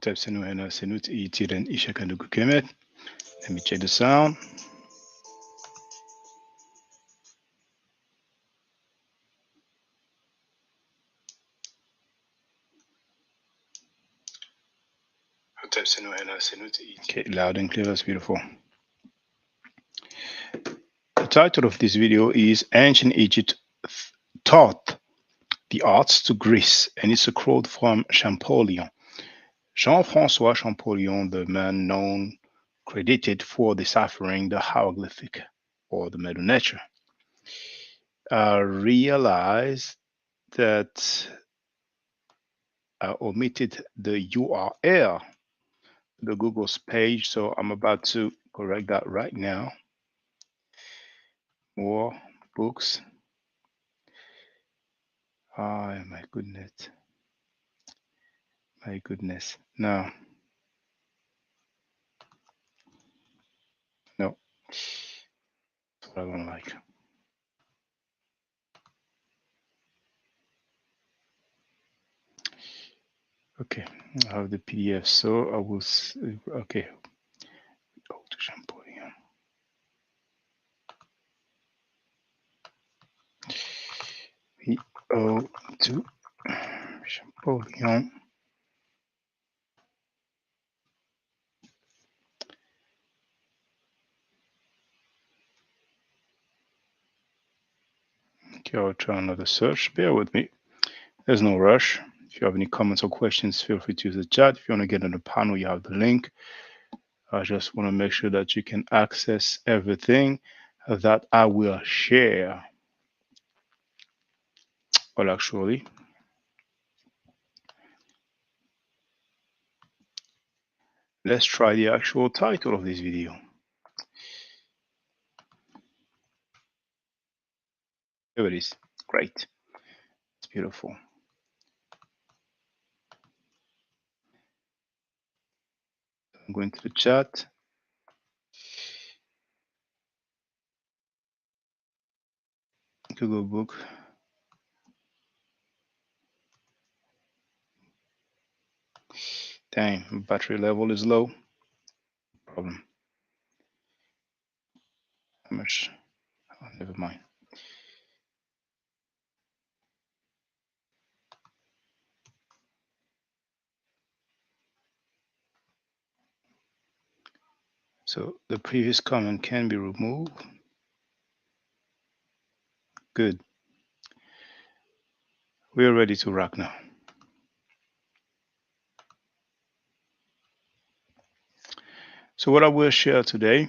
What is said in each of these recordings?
Type Senut itiren ishakanu kukemet. Let me check the sound. Okay, loud and clear, that's beautiful. The title of this video is Ancient Egypt Taught the Arts to Greece, and it's a quote from Champollion. Jean-François Champollion, the man known, credited for deciphering the hieroglyphic or the Middle Nature, realized that I omitted the URL, the Google's page, so I'm about to correct that right now. More books. Oh, my goodness. My goodness. No. No. That's what I don't like. Okay. I have the PDF. So I will. Okay. Go to Champollion. We go to Champollion. Okay, I'll try another search. Bear with me. There's no rush. If you have any comments or questions, feel free to use the chat. If you want to get on the panel, you have the link. I just want to make sure that you can access everything that I will share. Well, actually, let's try the actual title of this video. Here it is. Great. It's beautiful. I'm going to the chat. Google Book. Dang, battery level is low. Problem. How much? Oh, never mind. So the previous comment can be removed. Good. We are ready to rock now. So what I will share today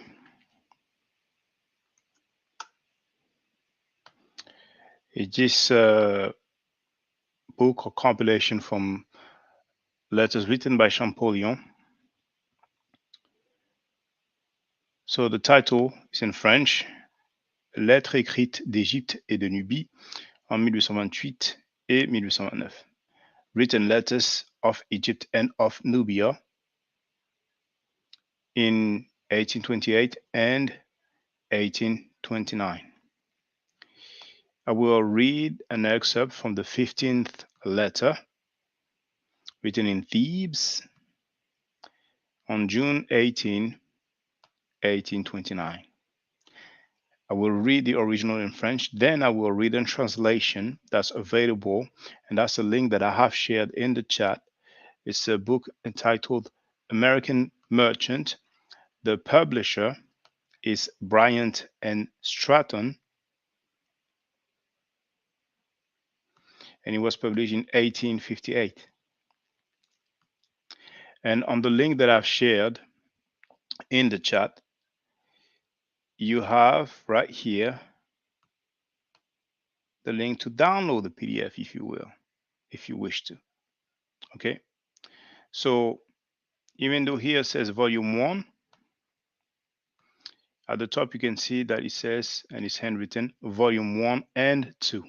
is this book or compilation from letters written by Champollion. So the title is in French, Lettres écrites d'Égypte et de Nubie en 1828 et 1829. Written letters of Egypt and of Nubia in 1828 and 1829. I will read an excerpt from the 15th letter written in Thebes on June 18, 1829. I will read the original in French, then I will read a translation that's available, and that's a link that I have shared in the chat. It's a book entitled American Merchant. The publisher is Bryant and Stratton, and it was published in 1858. And on the link that I've shared in the chat, you have right here the link to download the PDF, if you will, if you wish to. Okay. So even though here says volume 1, at the top you can see that it says, and it's handwritten, volume 1 and 2.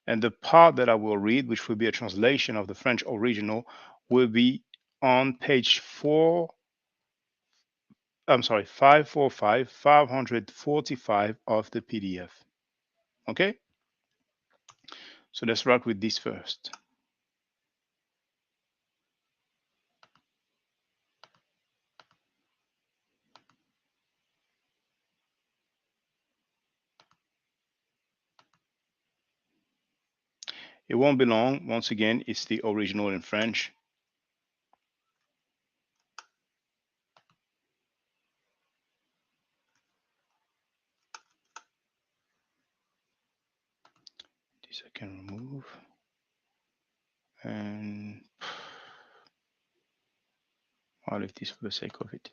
And the part that I will read, which will be a translation of the French original, will be on page 545, 545 of the PDF. Okay? So let's rock with this first. It won't be long. Once again, it's the original in French. This I can remove. And I'll leave this for the sake of it.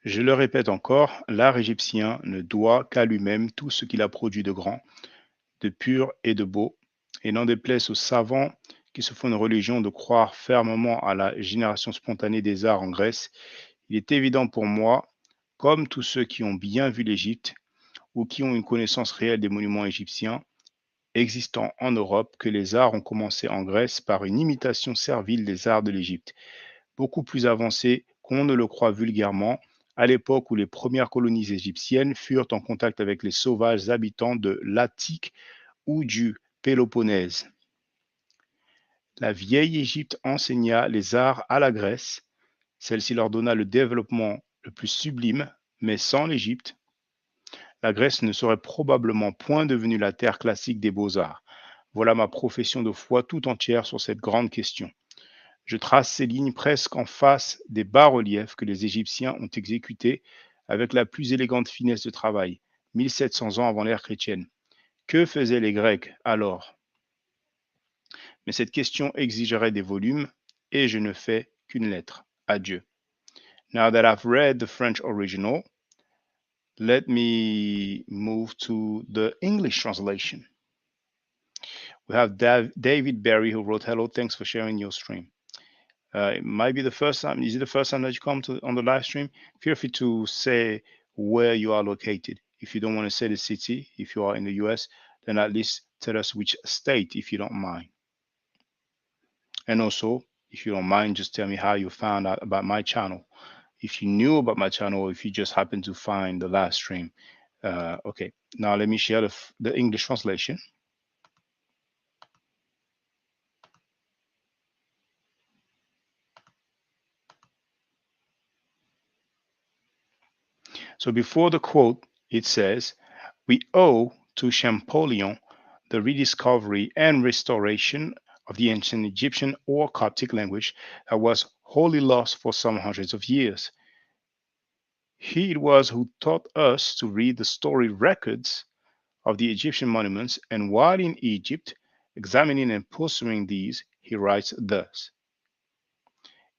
Je le répète encore, l'art égyptien ne doit qu'à lui-même tout ce qu'il a produit de grand, de pur et de beau, et n'en déplaise aux savants qui se font une religion de croire fermement à la génération spontanée des arts en Grèce, il est évident pour moi, comme tous ceux qui ont bien vu l'Égypte ou qui ont une connaissance réelle des monuments égyptiens existants en Europe, que les arts ont commencé en Grèce par une imitation servile des arts de l'Égypte, beaucoup plus avancée qu'on ne le croit vulgairement, à l'époque où les premières colonies égyptiennes furent en contact avec les sauvages habitants de l'Attique ou du Péloponnèse. La vieille Égypte enseigna les arts à la Grèce, celle-ci leur donna le développement le plus sublime, mais sans l'Égypte, la Grèce ne serait probablement point devenue la terre classique des beaux-arts. Voilà ma profession de foi tout entière sur cette grande question. Je trace ces lignes presque en face des bas-reliefs que les Égyptiens ont exécutés avec la plus élégante finesse de travail, 1700 ans avant l'ère chrétienne. Que faisaient les Grecs alors? Mais cette question exigerait des volumes, et je ne fais qu'une lettre. Adieu. Now that I've read the French original, let me move to the English translation. We have David Berry who wrote, "Hello, thanks for sharing your stream. It might be the first time. Is it the first time that you come to on the live stream? Feel free to say where you are located. If you don't want to say the city, if you are in the US, then at least tell us which state, if you don't mind. And also, if you don't mind, just tell me how you found out about my channel. If you knew about my channel, or if you just happened to find the live stream. Okay, now let me share the English translation. So before the quote, it says, "We owe to Champollion the rediscovery and restoration of the ancient Egyptian or Coptic language that was wholly lost for some hundreds of years. He it was who taught us to read the story records of the Egyptian monuments, and while in Egypt, examining and pursuing these, he writes thus: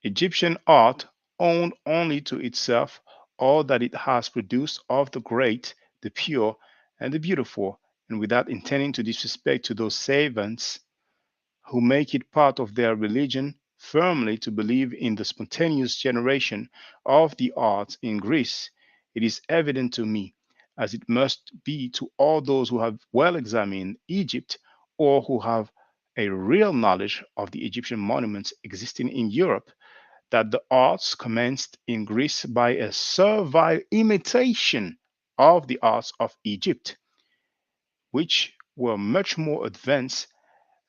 Egyptian art owned only to itself all that it has produced of the great, the pure, and the beautiful, and without intending to disrespect to those savants who make it part of their religion firmly to believe in the spontaneous generation of the arts in Greece, it is evident to me, as it must be to all those who have well examined Egypt or who have a real knowledge of the Egyptian monuments existing in Europe, that the arts commenced in Greece by a servile imitation of the arts of Egypt, which were much more advanced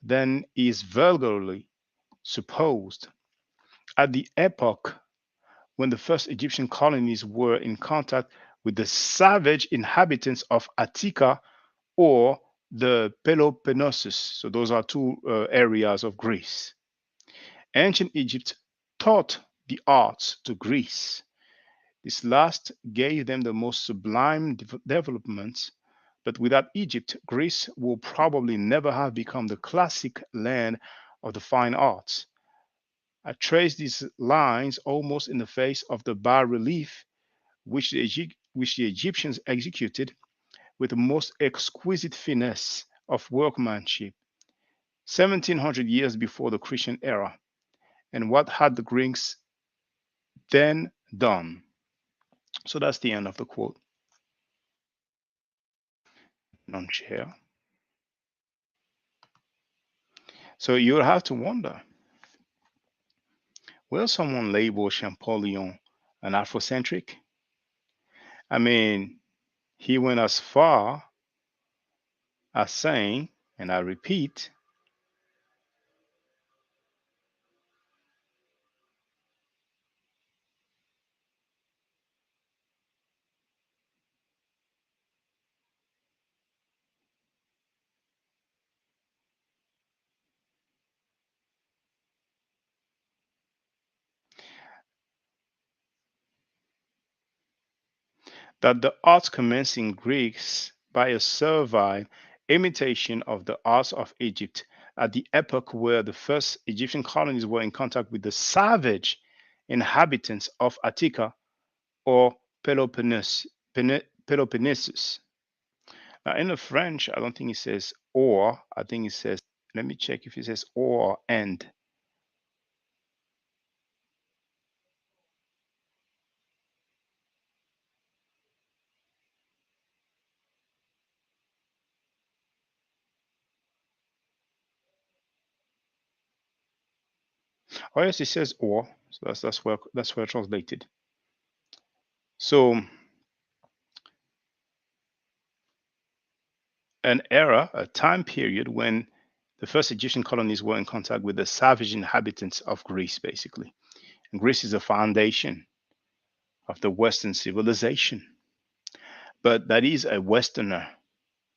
than is vulgarly supposed. At the epoch when the first Egyptian colonies were in contact with the savage inhabitants of Attica or the Peloponnesus, so those are two areas of Greece. Ancient Egypt taught the arts to Greece. This last gave them the most sublime developments, but without Egypt, Greece will probably never have become the classic land of the fine arts. I trace these lines almost in the face of the bas relief which the Egyptians executed with the most exquisite finesse of workmanship 1700 years before the Christian era. And what had the Greeks then done? So that's the end of the quote. Non-chair. So you'll have to wonder, will someone label Champollion an Afrocentric? I mean, he went as far as saying, and I repeat, that the arts commencing Greeks by a servile imitation of the arts of Egypt at the epoch where the first Egyptian colonies were in contact with the savage inhabitants of Attica or Peloponnesus. Now, in the French, I don't think it says or, I think it says, let me check if it says or and. Oh, yes, it says or. So that's where translated. So an era, a time period when the first Egyptian colonies were in contact with the savage inhabitants of Greece, basically. And Greece is the foundation of the Western civilization. But that is a Westerner,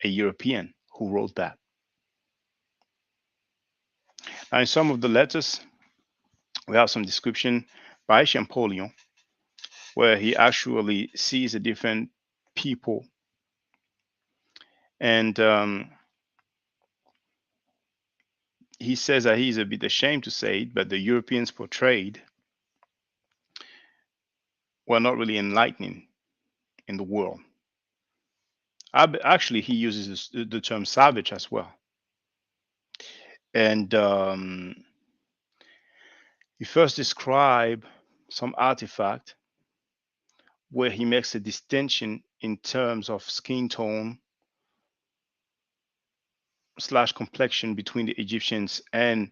a European, who wrote that. Now, in some of the letters, we have some description by Champollion, where he actually sees a different people. And he says that he's a bit ashamed to say it, but the Europeans portrayed were not really enlightening in the world. Actually, he uses the term savage as well. And he first describes some artifact where he makes a distinction in terms of skin tone slash complexion between the Egyptians and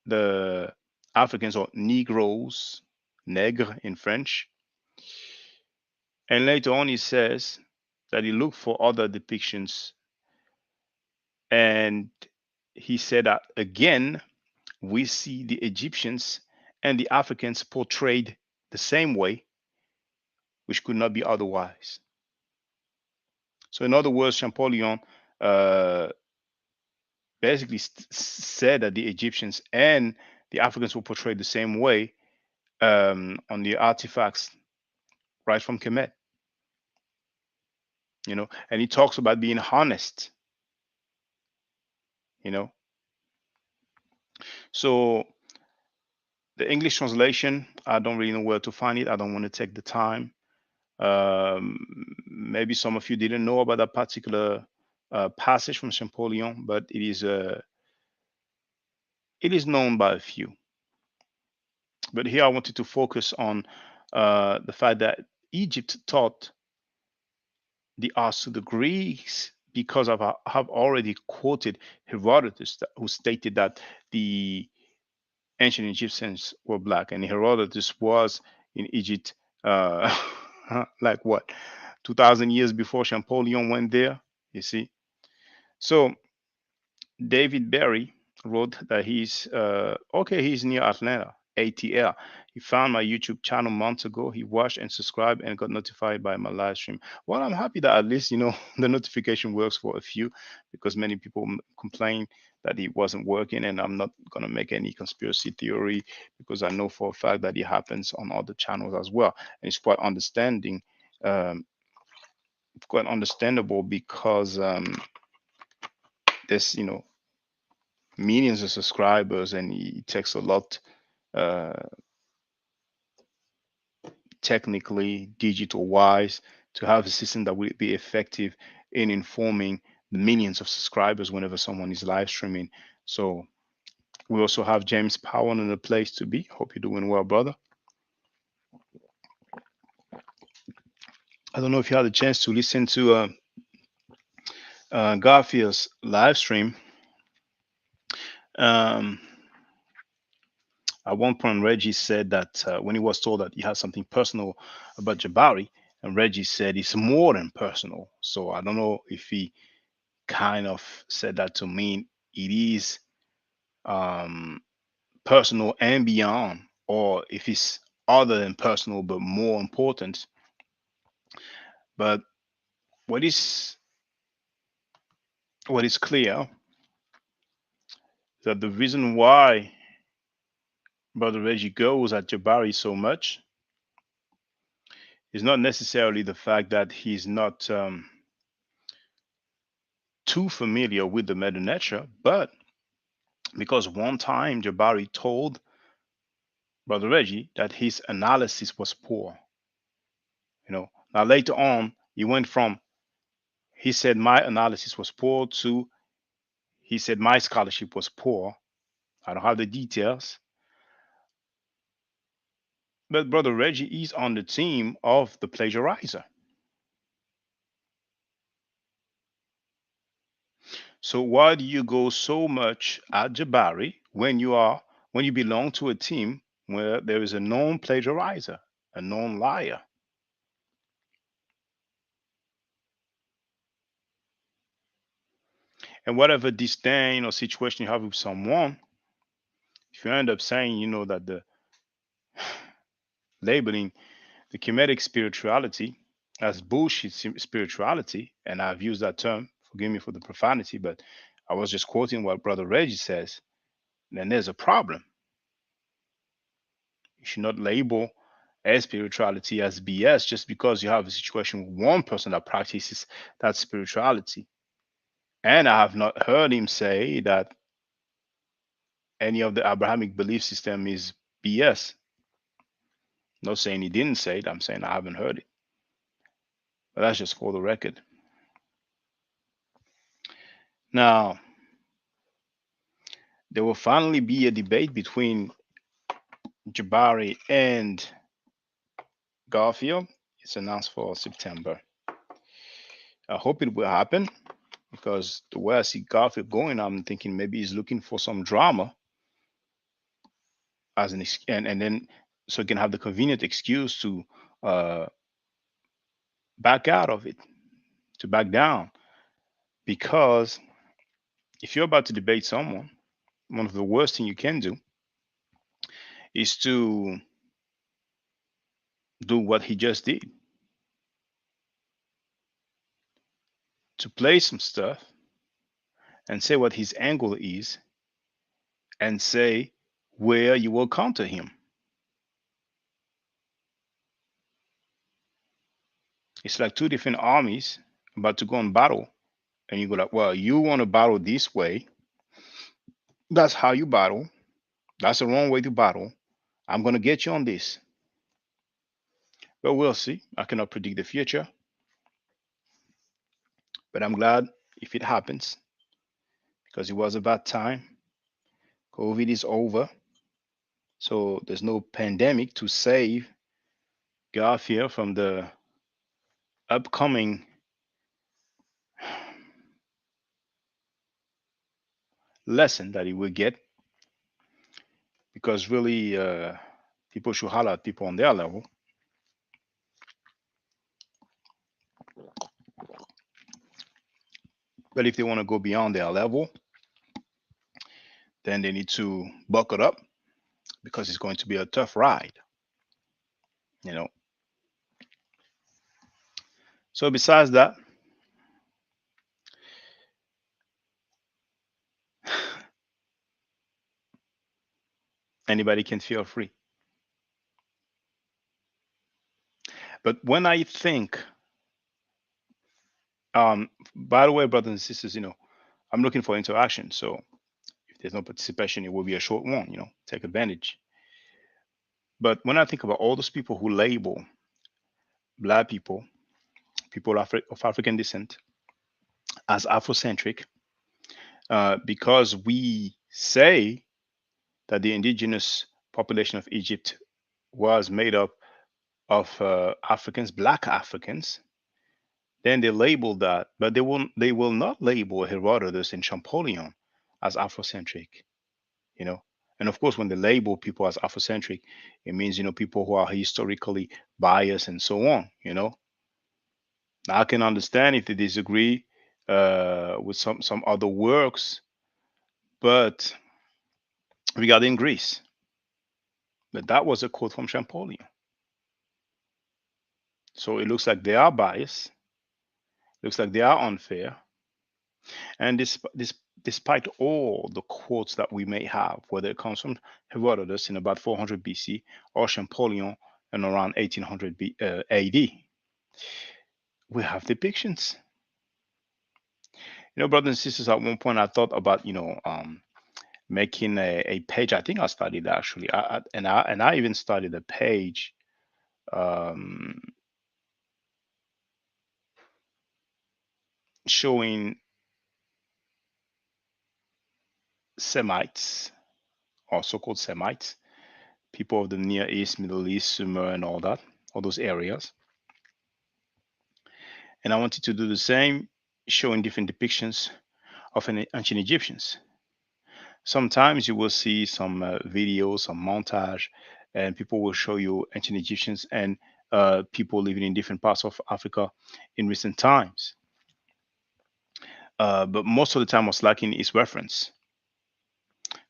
the Africans or Negroes, nègre in French. And later on, he says that he looked for other depictions, and he said that again, we see the Egyptians and the Africans portrayed the same way, which could not be otherwise. So, in other words, Champollion uh, basically said that the Egyptians and the Africans were portrayed the same way on the artifacts right from Kemet, and he talks about being honest, you know. So, the English translation, I don't really know where to find it. I don't want to take the time. Maybe some of you didn't know about that particular passage from Champollion, but it is known by a few. But here I wanted to focus on the fact that Egypt taught the arts to the Greeks because I have already quoted Herodotus, who stated that the ancient Egyptians were black, and Herodotus was in Egypt, like what, 2,000 years before Champollion went there. You see, so David Berry wrote that he's near Atlanta, ATL. He found my YouTube channel months ago. He watched and subscribed and got notified by my live stream. Well, I'm happy that at least the notification works for a few, because many people complain that it wasn't working, and I'm not gonna make any conspiracy theory, because I know for a fact that it happens on other channels as well, and it's um, quite understandable, because there's millions of subscribers, and it takes a lot, uh, technically, digital wise, to have a system that will be effective in informing the millions of subscribers whenever someone is live streaming. So we also have James Powell in the place to be. Hope you're doing well, brother. I don't know if you had a chance to listen to Garfield's live stream. Um, at one point, Reggie said that when he was told that he had something personal about Jabari, and Reggie said it's more than personal. So I don't know if he kind of said that to mean it is um, personal and beyond, or if it's other than personal but more important. But what is what is clear that the reason why Brother Reggie goes at Jabari so much It's not necessarily the fact that he's not too familiar with the meta nature, but because one time Jabari told Brother Reggie that his analysis was poor. Now later on, he went from he said my analysis was poor to he said my scholarship was poor. I don't have the details, but Brother Reggie is on the team of the plagiarizer. So why do you go so much at Jabari when you belong to a team where there is a known plagiarizer, a known liar? And whatever disdain or situation you have with someone, if you end up saying, that the labeling the Kemetic spirituality as bullshit spirituality, and I've used that term, forgive me for the profanity, but I was just quoting what Brother Reggie says, then there's a problem. You should not label a spirituality as BS just because you have a situation with one person that practices that spirituality. And I have not heard him say that any of the Abrahamic belief system is BS. Not saying he didn't say it, I'm saying I haven't heard it. But that's just for the record. Now, there will finally be a debate between Jabari and Garfield. It's announced for September. I hope it will happen because the way I see Garfield going, I'm thinking maybe he's looking for some drama as and then so he can have the convenient excuse to uh, back out of it, to back down. Because if you're about to debate someone, one of the worst thing you can do is to do what he just did, to play some stuff and say what his angle is and say where you will counter him. It's like two different armies about to go on battle, and you go like, well, you want to battle this way. That's how you battle. That's the wrong way to battle. I'm gonna get you on this. But we'll see. I cannot predict the future, but I'm glad if it happens because it was about time. COVID is over, so there's no pandemic to save Garfield from the upcoming lesson that he will get because really people should holler at people on their level. But if they want to go beyond their level, then they need to buckle up because it's going to be a tough ride, you know. So besides that, anybody can feel free. But when I think, by the way, brothers and sisters, I'm looking for interaction. So if there's no participation, it will be a short one, take advantage. But when I think about all those people who label black people, people of African descent, as Afrocentric, because we say that the indigenous population of Egypt was made up of Africans, black Africans, then they label that, but they will not label Herodotus and Champollion as Afrocentric, you know. And of course, when they label people as Afrocentric, it means people who are historically biased and so on. Now, I can understand if they disagree with some other works, but regarding Greece, but that was a quote from Champollion. So it looks like they are biased, looks like they are unfair, and despite all the quotes that we may have, whether it comes from Herodotus in about 400 BC or Champollion and around 1800 AD. We have depictions. Brothers and sisters, at one point I thought about, making a page. I think I studied actually, and I even studied a page um, showing Semites, or so-called Semites, people of the Near East, Middle East, Sumer, and all that, all those areas. And I wanted to do the same, showing different depictions of ancient Egyptians. Sometimes you will see some videos, some montage, and people will show you ancient Egyptians and people living in different parts of Africa in recent times. But most of the time, what's lacking is reference.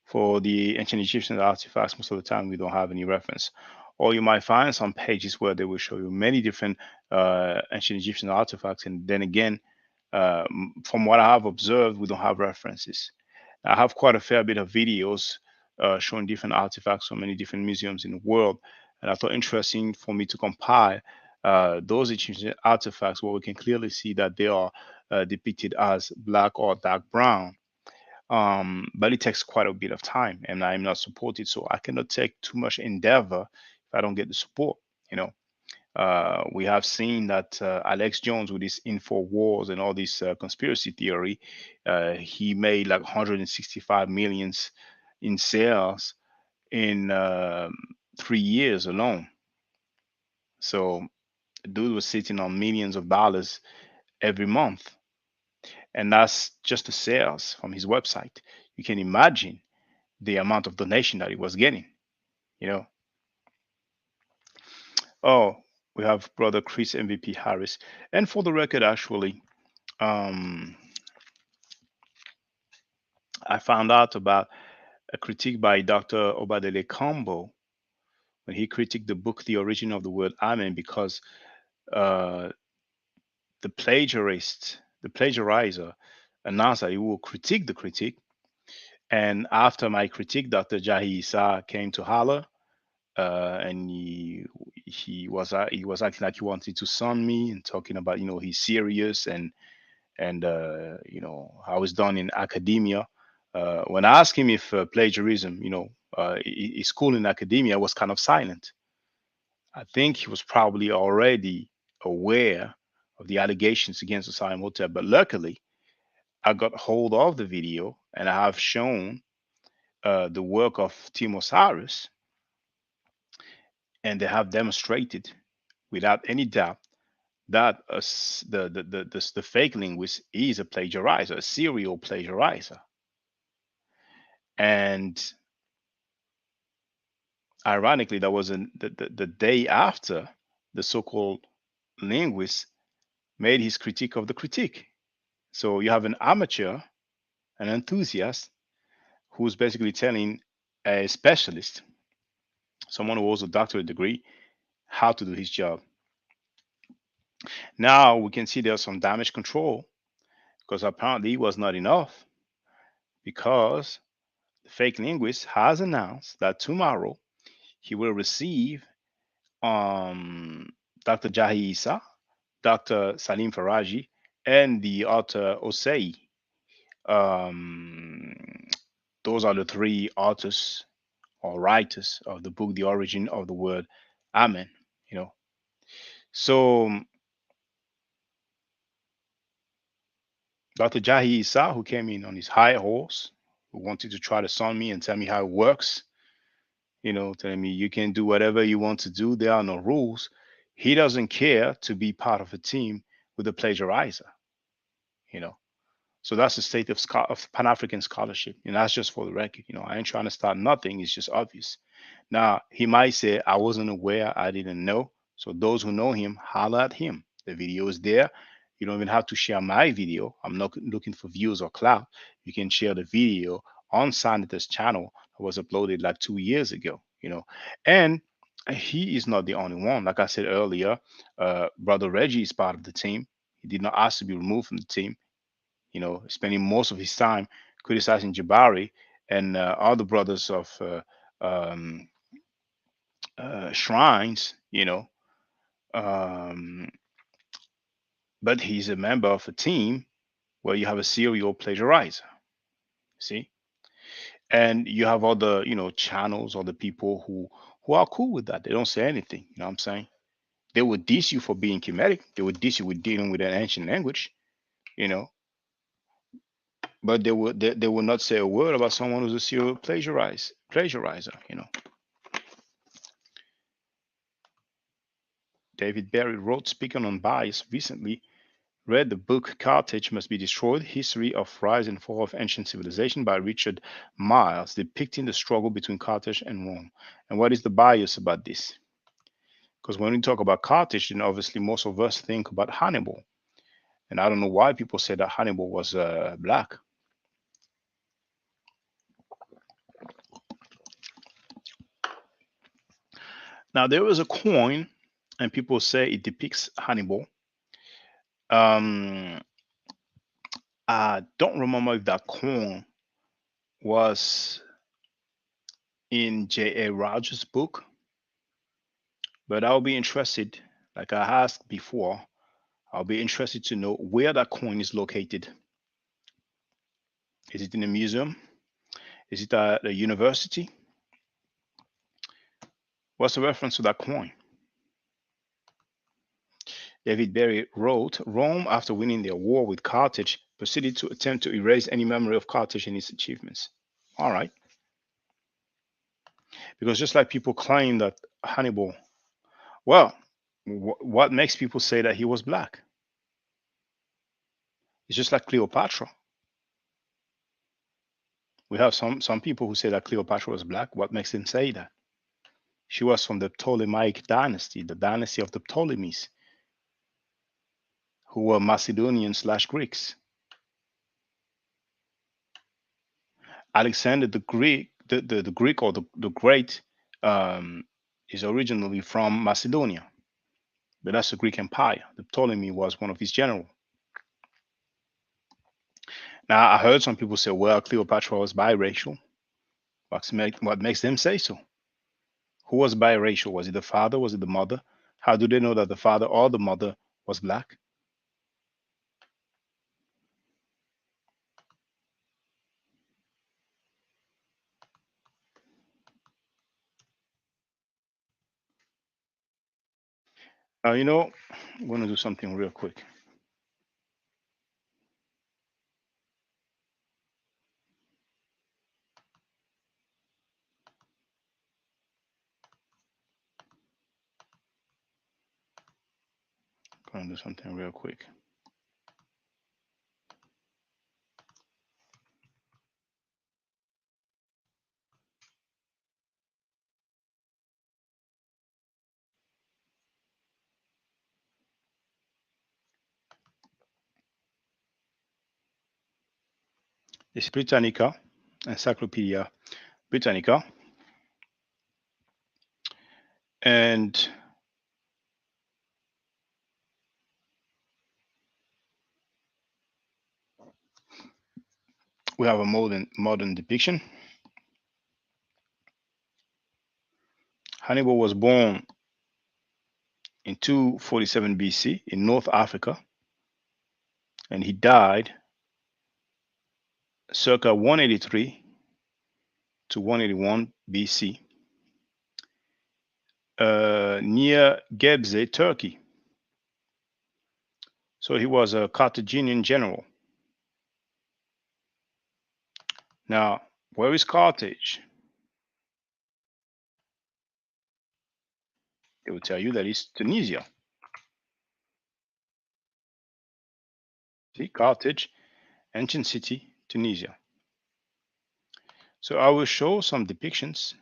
For the ancient Egyptian artifacts, most of the time we don't have any reference. Or you might find some pages where they will show you many different ancient Egyptian artifacts, and then again, from what I have observed, we don't have references. I have quite a fair bit of videos showing different artifacts from many different museums in the world, and I thought interesting for me to compile those Egyptian artifacts where we can clearly see that they are depicted as black or dark brown. But it takes quite a bit of time, and I'm not supported, so I cannot take too much endeavor if I don't get the support. You know, we have seen that Alex Jones, with his info wars and all this conspiracy theory, he made like 165 millions in sales in 3 years alone. So, the dude was sitting on millions of dollars every month, and that's just the sales from his website. You can imagine the amount of donation that he was getting. You know, oh, we have brother Chris MVP Harris, and for the record, actually, um, I found out about a critique by Dr. Obadele Combo when he critiqued the book The Origin of the Word Amen, because uh, the plagiarizer, announced that he will critique the critique. And after my critique, Dr. Jahi Issa came to holler, and he was acting like he wanted to son me and talking about, he's serious, and how it's done in academia. When I asked him if plagiarism, is cool in academia, was kind of silent. I think he was probably already aware of the allegations against Osai Motel, but luckily I got hold of the video and I have shown the work of Tim Osiris, and they have demonstrated without any doubt that the fake linguist is a plagiarizer, a serial plagiarizer. And ironically, that was the day after the so-called linguist made his critique of the critique. So you have an amateur, an enthusiast, who's basically telling a specialist, someone who holds a doctorate degree, how to do his job. Now we can see there's some damage control, because apparently it was not enough, because the fake linguist has announced that tomorrow he will receive um, Dr. Jahi Issa, Dr. Salim Faraji, and the author Osei. Um, those are the three authors or writers of the book, The Origin of the Word Amen. You know, so Dr. Jahi Issa, who came in on his high horse, who wanted to try to son me and tell me how it works, telling me you can do whatever you want to do, there are no rules. He doesn't care to be part of a team with a plagiarizer, you know. So that's the state of Pan African scholarship. And that's just for the record. I ain't trying to start nothing. It's just obvious. Now, he might say, I wasn't aware. I didn't know. So those who know him, holler at him. The video is there. You don't even have to share my video. I'm not looking for views or clout. You can share the video on Sanita's channel that was uploaded like 2 years ago. And he is not the only one. Like I said earlier, Brother Reggie is part of the team. He did not ask to be removed from the team, spending most of his time criticizing Jabari and other brothers of um, shrines, you know. Um, but he's a member of a team where you have a serial plagiarizer. See, and you have other, channels, other people who are cool with that. They don't say anything. You know what I'm saying? They would diss you for being Kemetic. They would diss you with dealing with an ancient language, you know, but they will not say a word about someone who's a serial plagiarizer. David Barry wrote, speaking on bias, recently read the book Carthage Must Be Destroyed: History of Rise and Fall of Ancient Civilization by Richard Miles, depicting the struggle between Carthage and Rome. And what is the bias about this? Because when we talk about Carthage, then obviously most of us think about Hannibal. And I don't know why people say that Hannibal was black. Now, there was a coin, and people say it depicts Hannibal. Um, I don't remember if that coin was in J.A. Rogers' book, but I'll be interested, like I asked before, I'll be interested to know where that coin is located. Is it in a museum? Is it at a university? What's the reference to that coin? David Berry wrote, Rome, after winning their war with Carthage, proceeded to attempt to erase any memory of Carthage and its achievements. All right. Because just like people claim that Hannibal, well, what makes people say that he was black? It's just like Cleopatra. We have some people who say that Cleopatra was black. What makes them say that? She was from the Ptolemaic dynasty, the dynasty of the Ptolemies, who were Macedonians slash Greeks. Alexander the Greek, the Greek or the Great, um, is originally from Macedonia, but that's the Greek Empire. The Ptolemy was one of his generals. Now, I heard some people say, well, Cleopatra was biracial. What makes them say so? Who was biracial? Was it the father? Was it the mother? How do they know that the father or the mother was black? I'm going to do something real quick. I'm going to do something real quick. It's Britannica, Encyclopedia Britannica, and we have a modern depiction. Hannibal was born in 247 BC in North Africa, and he died circa 183 to 181 BC near Gebze, Turkey. So he was a Carthaginian general. Now, where is Carthage? They will tell you that it's Tunisia. See, Carthage, ancient city, Tunisia. So I will show some depictions.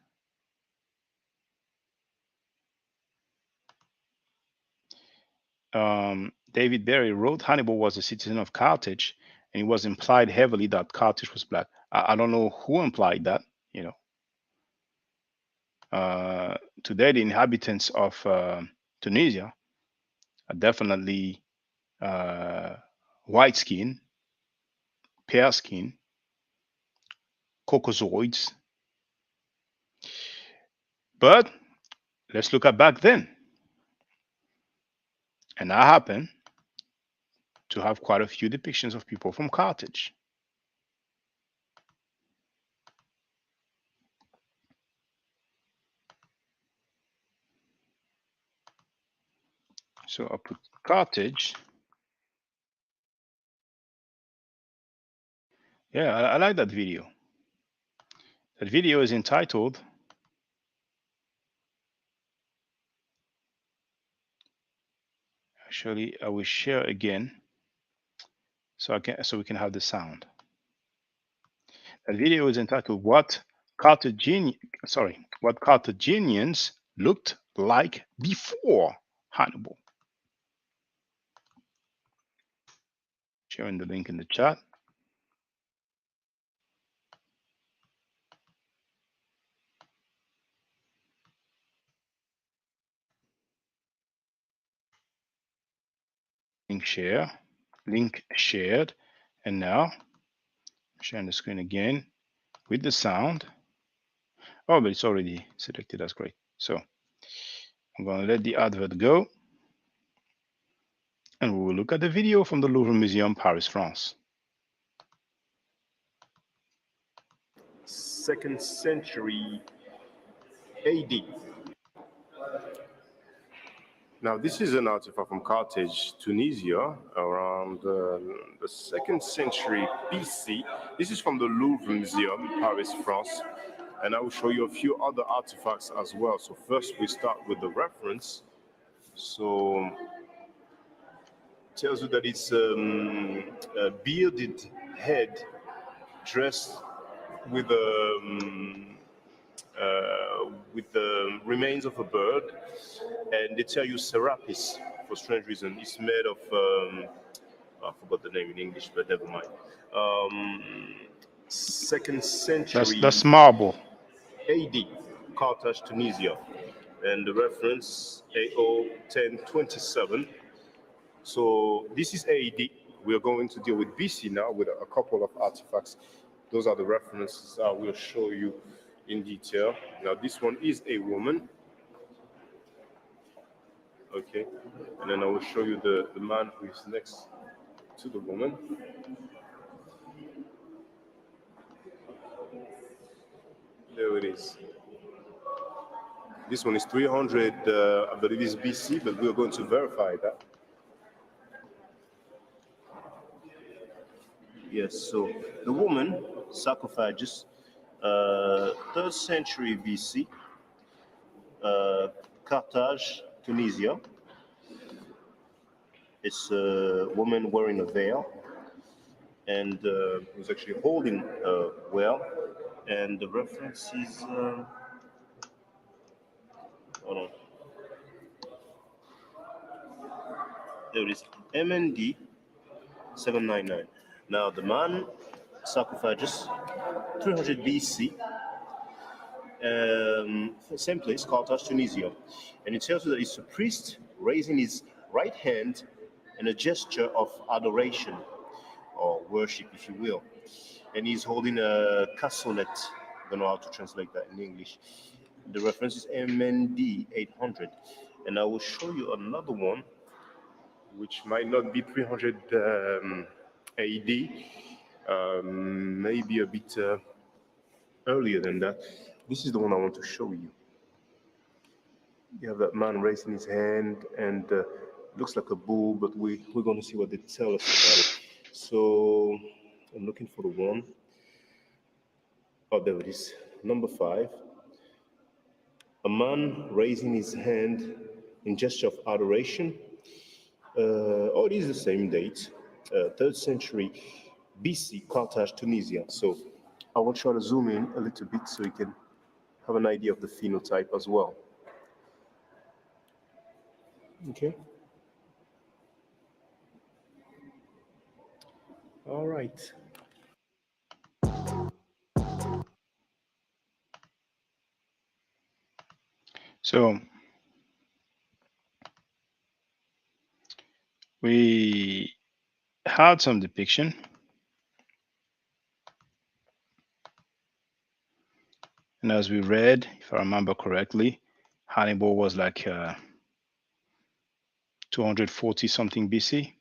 David Berry wrote Hannibal was a citizen of Carthage, and it was implied heavily that Carthage was black. I don't know who implied that. You know, today the inhabitants of Tunisia are definitely uh, white skin, pale skin, Caucasoids. But let's look at back then. And I happen to have quite a few depictions of people from Carthage. So I put Carthage. Yeah, I like that video. That video is entitled, actually, I will share again so we can have the sound. That video is entitled what Carthaginians looked like before Hannibal. Sharing the link in the chat. Link shared. And now sharing the screen again with the sound. Oh, but it's already selected. That's great. So I'm going to let the advert go, and we will look at the video from the Louvre Museum, Paris, France. 2nd century AD. Now, this is an artifact from Carthage, Tunisia, around the 2nd century BC. This is from the Louvre Museum, Paris, France. And I will show you a few other artifacts as well. So first we start with the reference. So it tells you that it's a bearded head dressed with the remains of a bird, and they tell you Serapis for strange reason. It's made of I forgot the name in English, but never mind. 2nd century That's marble. AD, Carthage, Tunisia, and the reference AO 1027. So this is AD. We are going to deal with BC now with a couple of artifacts. Those are the references I will show you in detail. Now this one is a woman. Okay, and then I will show you the man who is next to the woman. There it is. This one is 300, I believe it's BC, but we're going to verify that. Yes, so the woman sarcophagus, 3rd century BC, Carthage, Tunisia. It's a woman wearing a veil and who's actually holding a well. And the reference is, hold on. There it is, MND 799. Now the man sarcophagus, 300 BC, same place, Carthage, Tunisia. And it tells you that it's a priest raising his right hand in a gesture of adoration or worship, if you will. And he's holding a cassonette. I don't know how to translate that in English. The reference is MND 800. And I will show you another one, which might not be 300 AD, maybe a bit earlier than that. This is the one I want to show you. You have that man raising his hand, and looks like a bull, but we're going to see what they tell us about it. So I'm looking for the one. Oh, there it is. Number 5. A man raising his hand in gesture of adoration. Oh, it is the same date, 3rd century BC, Carthage, Tunisia. So I will try to zoom in a little bit so you can have an idea of the phenotype as well. Okay. All right. So we had some depiction. And as we read, if I remember correctly, Hannibal was like 240 something BC.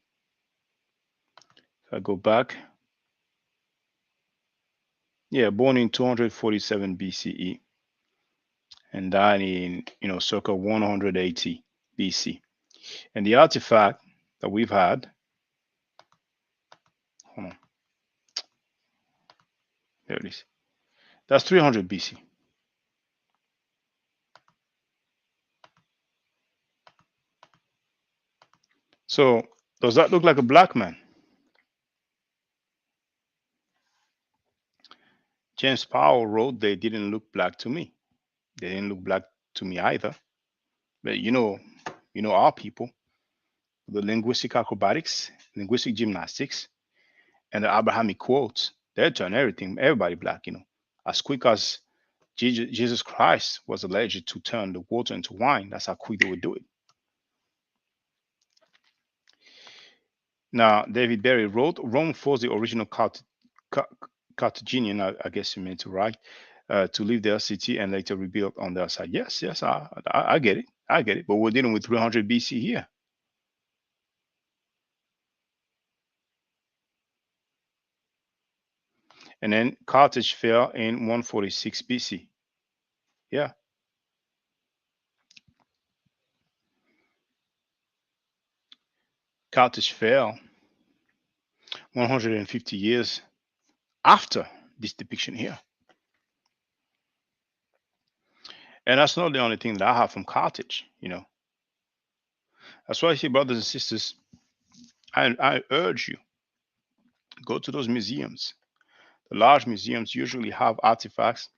If I go back, yeah, born in 247 BCE and died in, circa 180 BC. And the artifact that we've had, hold on, there it is. That's 300 BC. So does that look like a black man? James Powell wrote they didn't look black to me. They didn't look black to me either. But our people, the linguistic acrobatics, linguistic gymnastics, and the Abrahamic quotes, they turn everybody black, as quick as Jesus Christ was alleged to turn the water into wine. That's how quick they would do it. Now, David Berry wrote, Rome forced the original Carthaginian, I guess you meant to write, to leave their city and later rebuild on their side. Yes, yes, I get it. I get it. But we're dealing with 300 BC here. And then Carthage fell in 146 BC. Yeah. Carthage fell 150 years after this depiction here. And that's not the only thing that I have from Carthage. That's why I say, brothers and sisters, I urge you, go to those museums. The large museums usually have artifacts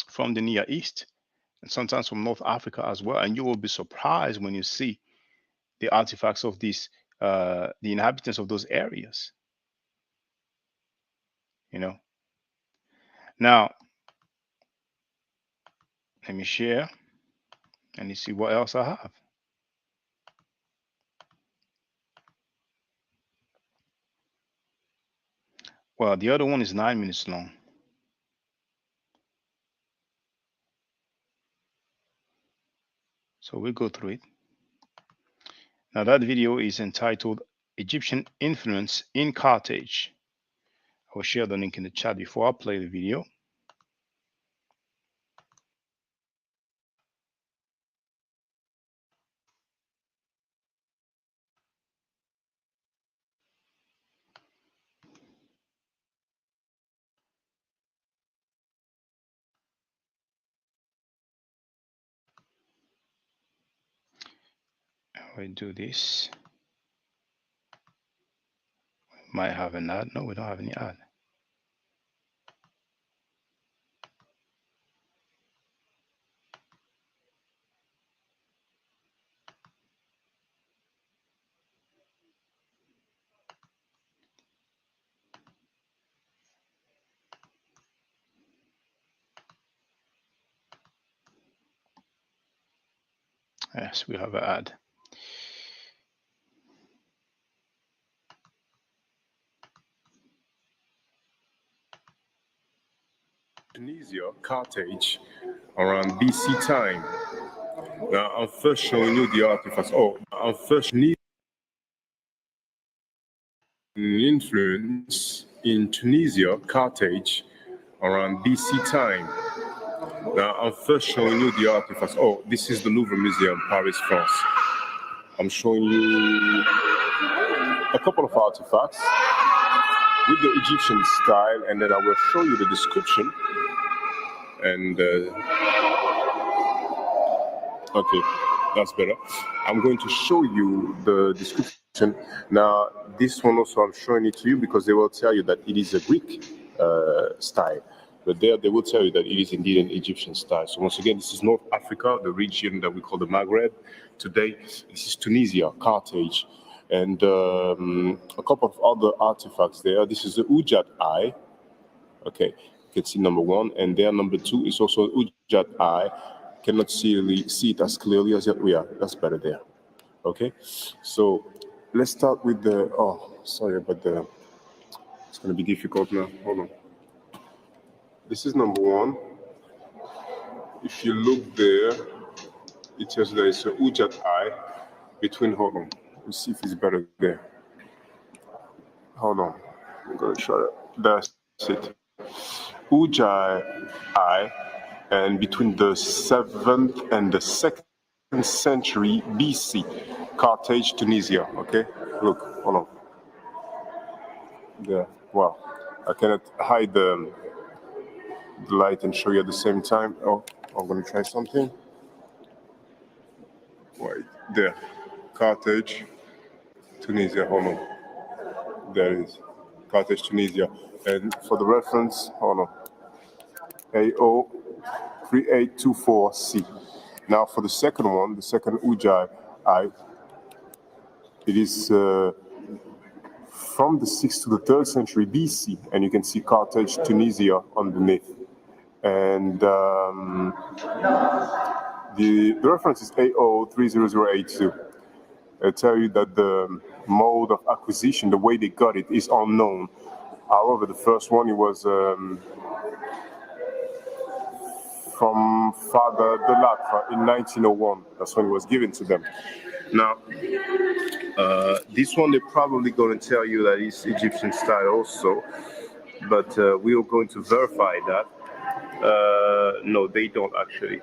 from the Near East and sometimes from North Africa as well. And you will be surprised when you see the artifacts of the inhabitants of those areas. You know. Now, let me share and you see what else I have. Well, the other one is 9 minutes long. So we'll go through it. Now, that video is entitled Egyptian Influence in Carthage. I will share the link in the chat before I play the video. I will do this. Might have an ad. No, we don't have any ad. Yes, we have an ad. Tunisia, Carthage, around BC time. Now, I'm first showing you the artifacts. I'm first need influence in Tunisia, Carthage, around BC time. Now, I'm first showing you the artifacts. This is the Louvre Museum, Paris, France. I'm showing you a couple of artifacts with the Egyptian style, and then I will show you the description. And okay, that's better. I'm going to show you the description. Now, this one also I'm showing it to you because they will tell you that it is a Greek style. But there they will tell you that it is indeed an Egyptian style. So once again, this is North Africa, the region that we call the Maghreb today. This is Tunisia, Carthage, and a couple of other artifacts there. This is the Ujat eye. Okay, you can see number one, and there number two is also Ujat eye. Cannot see it as clearly as we are. That's better there. Okay, so let's start with the. Oh, sorry, but it's going to be difficult now. Hold on. This is number one. If you look there, it tells you that it's a Ujat eye. between, hold on, let's see if it's better there. Hold on, I'm gonna try it. That's it. Ujai I, and between the 7th and the 2nd century BC, Carthage, Tunisia. Okay, look, hold on. There. Wow, I cannot hide the light and show you at the same time. Oh, I'm gonna try something. Wait, there. Carthage, Tunisia. Hold on. There it is. Carthage, Tunisia. And for the reference, hold on. AO 3824C. Now for the second one, the second Ujai, I, it is from the 6th to the 3rd century BC, and you can see Carthage, Tunisia underneath. And the reference is AO 30082. I tell you that the mode of acquisition, the way they got it, is unknown. However, the first one it was from Father Delattre in 1901. That's when it was given to them. Now, this one they're probably going to tell you that it's Egyptian style also, but we are going to verify that. No, they don't actually.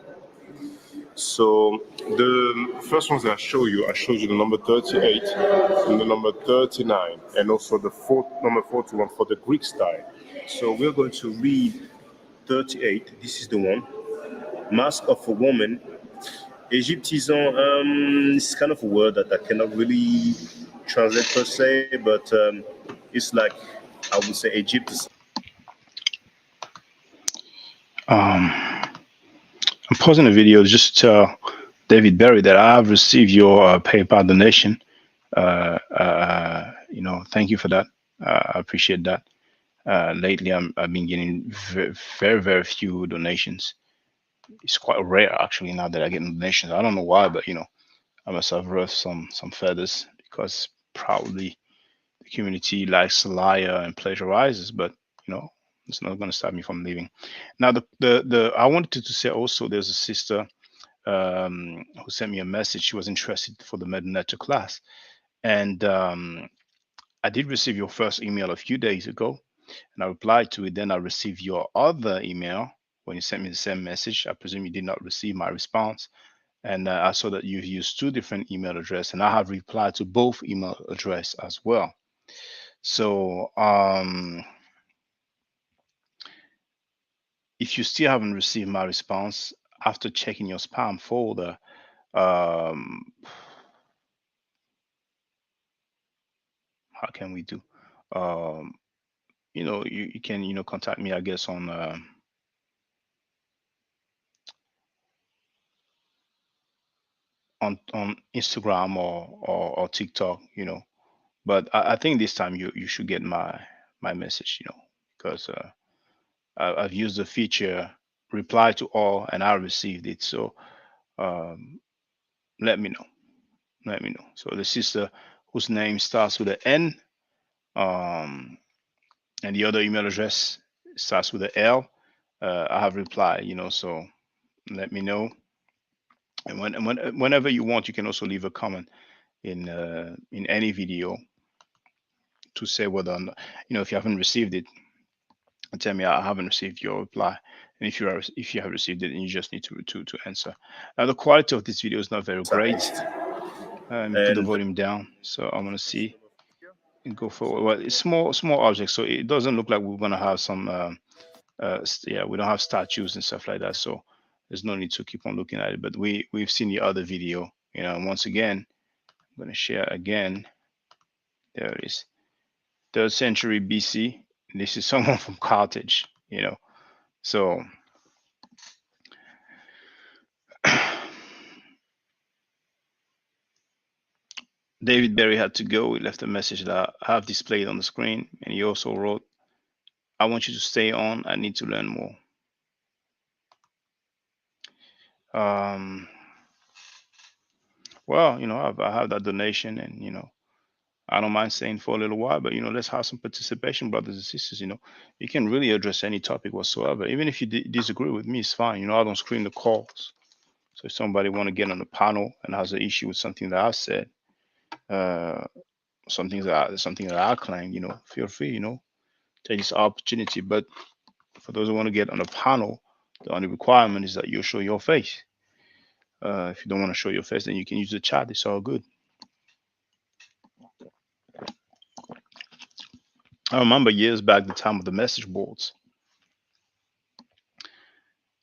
So the first ones that I showed you the number 38 and the number 39, and also the number 41 for the Greek style. So we're going to read 38. This is the one. Mask of a woman. Egyptisant, it's kind of a word that I cannot really translate per se, but it's like, I would say, Egypt. Um, I'm pausing the video just to tell David Berry that I have received your PayPal donation. Thank you for that. I appreciate that. Lately, I've been getting very, very few donations. It's quite rare actually now that I get donations. I don't know why, but I must have ruffled some feathers because probably the community likes liar and plagiarizes, but you know it's not going to stop me from leaving. Now, the I wanted to say also there's a sister who sent me a message. She was interested for the Medinetta class, and I did receive your first email a few days ago, and I replied to it. Then I received your other email when you sent me the same message. I presume you did not receive my response, and I saw that you've used two different email addresses, and I have replied to both email address as well. So if you still haven't received my response after checking your spam folder, um, how can we do? Um, you can contact me, I guess, on Instagram or TikTok. But I think this time you should get my message. Because I've used the feature reply to all and I received it. So um, let me know. Let me know. So the sister whose name starts with an N, um, and the other email address starts with a L. I have replied. So let me know. And whenever you want, you can also leave a comment in any video to say whether or not, if you haven't received it, tell me I haven't received your reply. And if you have received it, then you just need to answer. Now the quality of this video is not very great. Sized. Let me put the And volume down so I want to this see over here. and go forward. Well, it's small objects, so it doesn't look like we're gonna have some. Yeah, we don't have statues and stuff like that, so there's no need to keep on looking at it. But we've seen the other video. And once again, I'm gonna share again. There it is. 3rd century BC. This is someone from Carthage. So David Berry had to go. He left a message that I have displayed on the screen, and he also wrote, "I want you to stay on. I need to learn more." Um, well, I have that donation, and I don't mind staying for a little while, but let's have some participation, brothers and sisters. You can really address any topic whatsoever, even if you disagree with me, it's fine. I don't screen the calls, So if somebody want to get on the panel and has an issue with something that I said, uh, something that I claim, feel free, take this opportunity. But for those who want to get on the panel, the only requirement is that you show your face. If you don't want to show your face, then you can use the chat. It's all good. I remember years back, the time of the message boards.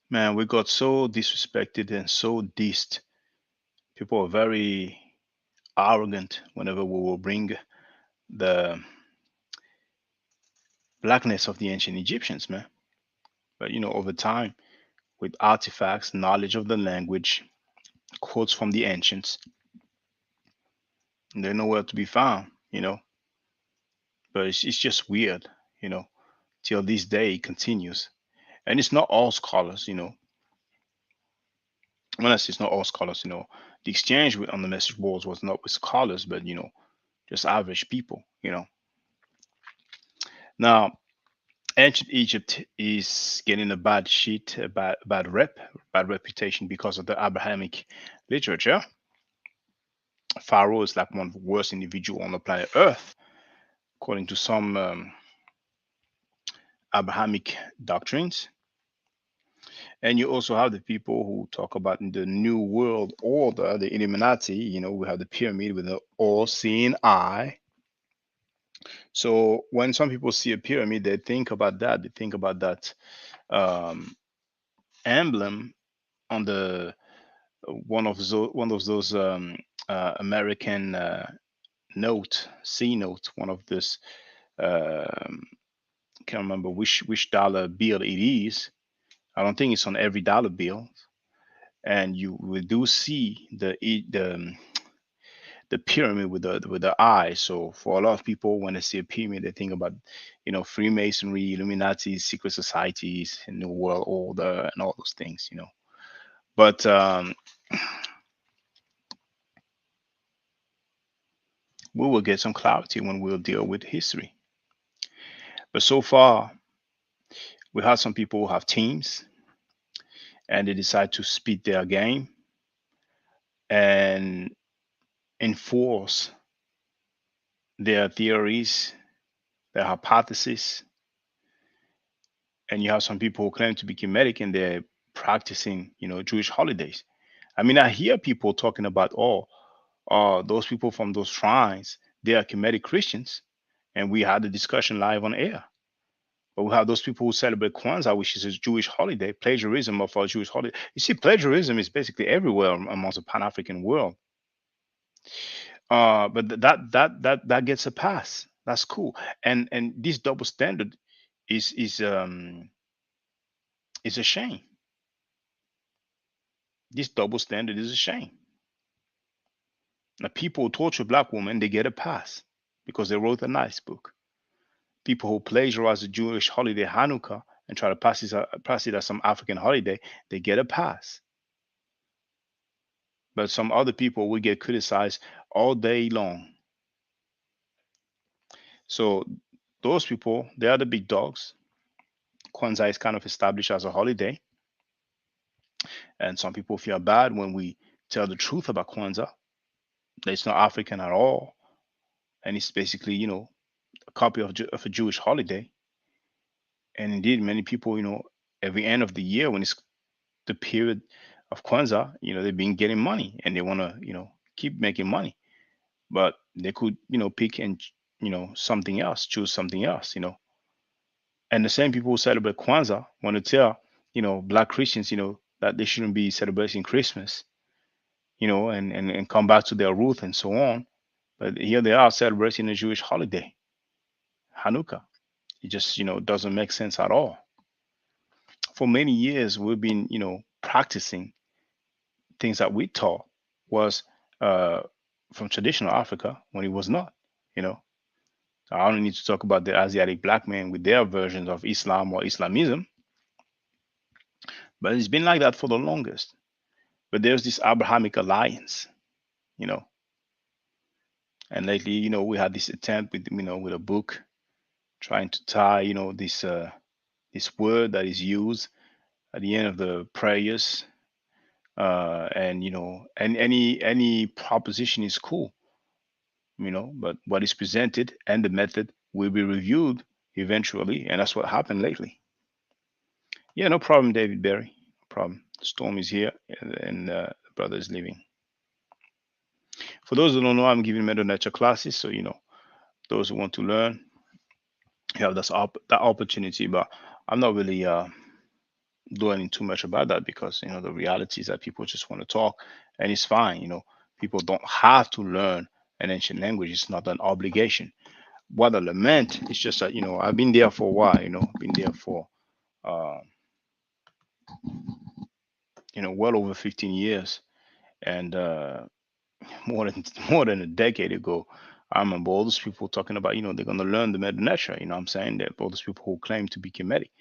Man, we got so disrespected and so dissed. People are very arrogant whenever we will bring the blackness of the ancient Egyptians, man. But over time, with artifacts, knowledge of the language, quotes from the ancients, they're nowhere to be found. But it's just weird, you know, till this day it continues. And it's not all scholars. When I say it's not all scholars, the exchange on the message boards was not with scholars, but just average people. Now, ancient Egypt is getting a bad sheet, a bad reputation because of the Abrahamic literature. Pharaoh is like one of the worst individual on the planet Earth, according to some Abrahamic doctrines. And you also have the people who talk about the New World Order, the Illuminati. We have the pyramid with the all-seeing eye. So when some people see a pyramid, they think about that. They think about that um, emblem on the one of those American C note, one of this. Um can't remember which dollar bill it is. I don't think it's on every dollar bill, and you we do see the pyramid with the eye. So for a lot of people, when they see a pyramid, they think about Freemasonry, Illuminati, secret societies, and New World Order, and all those things. But we will get some clarity when we'll deal with history. But so far, we have some people who have teams and they decide to speed their game and enforce their theories, their hypotheses. And you have some people who claim to be Kemetic and they're practicing, Jewish holidays. I mean, I hear people talking about, those people from those shrines, they are Kemetic Christians. And we had the discussion live on air. But we have those people who celebrate Kwanzaa, which is a Jewish holiday, plagiarism of a Jewish holiday. You see, plagiarism is basically everywhere amongst the Pan African world. But that gets a pass. That's cool. And this double standard is a shame. This double standard is a shame. Now, people who torture black women, they get a pass because they wrote a nice book. People who plagiarize the Jewish holiday Hanukkah and try to pass it as some African holiday, they get a pass. But some other people will get criticized all day long. So those people, they are the big dogs. Kwanzaa is kind of established as a holiday, and some people feel bad when we tell the truth about Kwanzaa. That it's not African at all, and it's basically, a copy of a Jewish holiday. And indeed, many people, every end of the year when it's the period of Kwanzaa, they've been getting money and they want to, keep making money. But they could, pick and, something else, choose something else. And the same people who celebrate Kwanzaa want to tell, black Christians, that they shouldn't be celebrating Christmas, and come back to their roots and so on. But here they are celebrating a Jewish holiday, Hanukkah. It just, doesn't make sense at all. For many years, we've been, practicing things that we taught was uh, from traditional Africa when it was not, you know. I don't need to talk about the Asiatic black men with their versions of Islam or Islamism, but it's been like that for the longest. But there's this Abrahamic alliance, you know, and lately, we had this attempt with a book trying to tie, this word that is used at the end of the prayers And and any proposition is cool, but what is presented and the method will be reviewed eventually, and that's what happened lately. Yeah, no problem, David Berry. No problem. Storm is here, and the brother is leaving. For those who don't know, I'm giving meta nature classes, so those who want to learn, you have that opportunity. But I'm not really doing too much about that because the reality is that people just want to talk, and it's fine. People don't have to learn an ancient language. It's not an obligation. What I lament is just that I've been there for a while. Been there for uh, well over 15 years, and more than more than a decade ago, I remember all those people talking about they're going to learn the Meta Nature. You know what I'm saying? That all those people who claim to be Kemetic,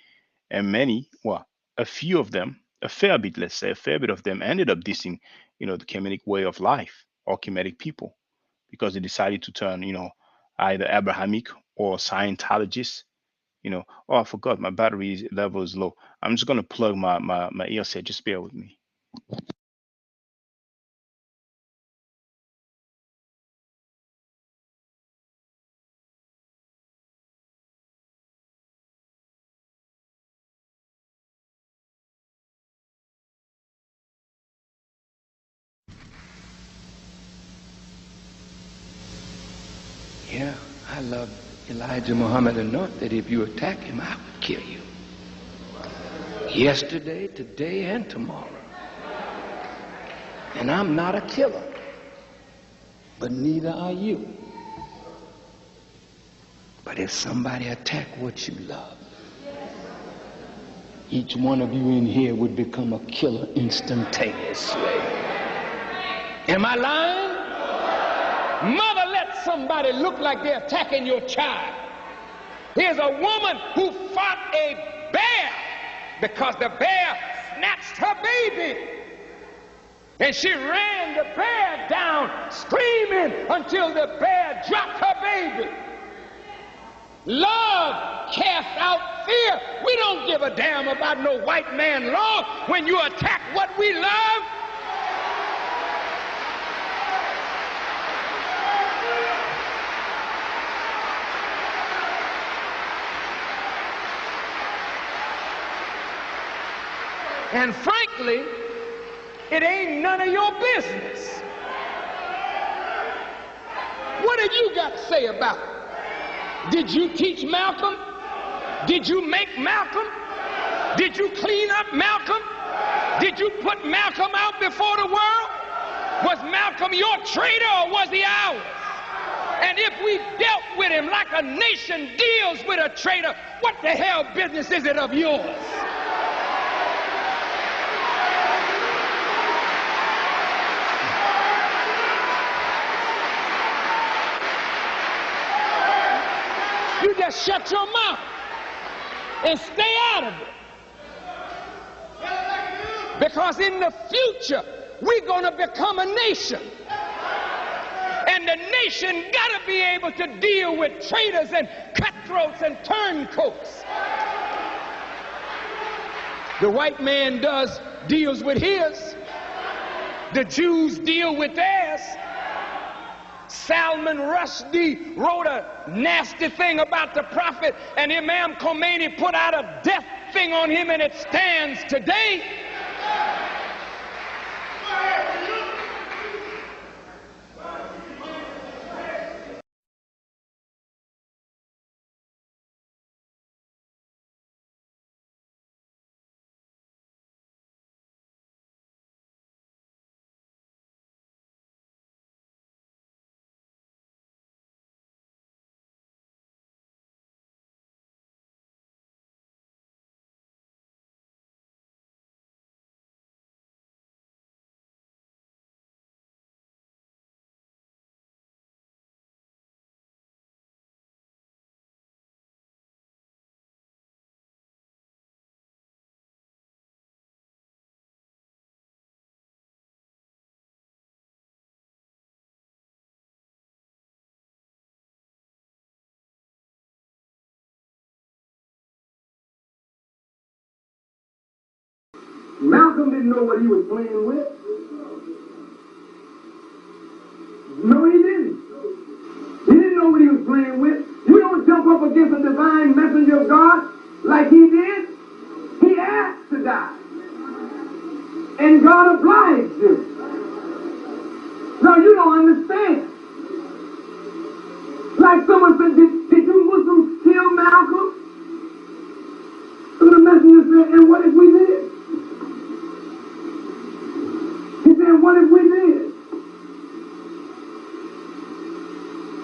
and many, well, a few of them, a fair bit, let's say, a fair bit of them ended up dissing the Kemetic way of life or Kemetic people because they decided to turn either Abrahamic or Scientologists. Oh, I forgot my battery level is low. I'm just going to plug my earset. Just bear with me. Yeah, I love Elijah Muhammad enough that if you attack him, I would kill you. Yesterday, today, and tomorrow. And I'm not a killer, but neither are you. But if somebody attack what you love, each one of you in here would become a killer instantaneously. Am I lying? Mother, let somebody look like they're attacking your child. Here's a woman who fought a bear because the bear snatched her baby. And she ran the bear down, screaming until the bear dropped her baby. Love casts out fear. We don't give a damn about no white man law when you attack what we love. And frankly, it ain't none of your business. What have you got to say about it? Did you teach Malcolm? Did you make Malcolm? Did you clean up Malcolm? Did you put Malcolm out before the world? Was Malcolm your traitor or was he ours? And if we dealt with him like a nation deals with a traitor, what the hell business is it of yours? You just shut your mouth and stay out of it. Because in the future, we're going to become a nation. And the nation got to be able to deal with traitors and cutthroats and turncoats. The white man deals with his. The Jews deal with theirs. Salman Rushdie wrote a nasty thing about the prophet, and Imam Khomeini put out a death thing on him, and it stands today. Malcolm didn't know what he was playing with. No, he didn't. He didn't know what he was playing with. You don't jump up against a divine messenger of God like he did. He asked to die. And God obliged him. No, you don't understand. Like someone said, did you Muslims kill Malcolm? So the messenger said, and what if we did? He said, what if we did?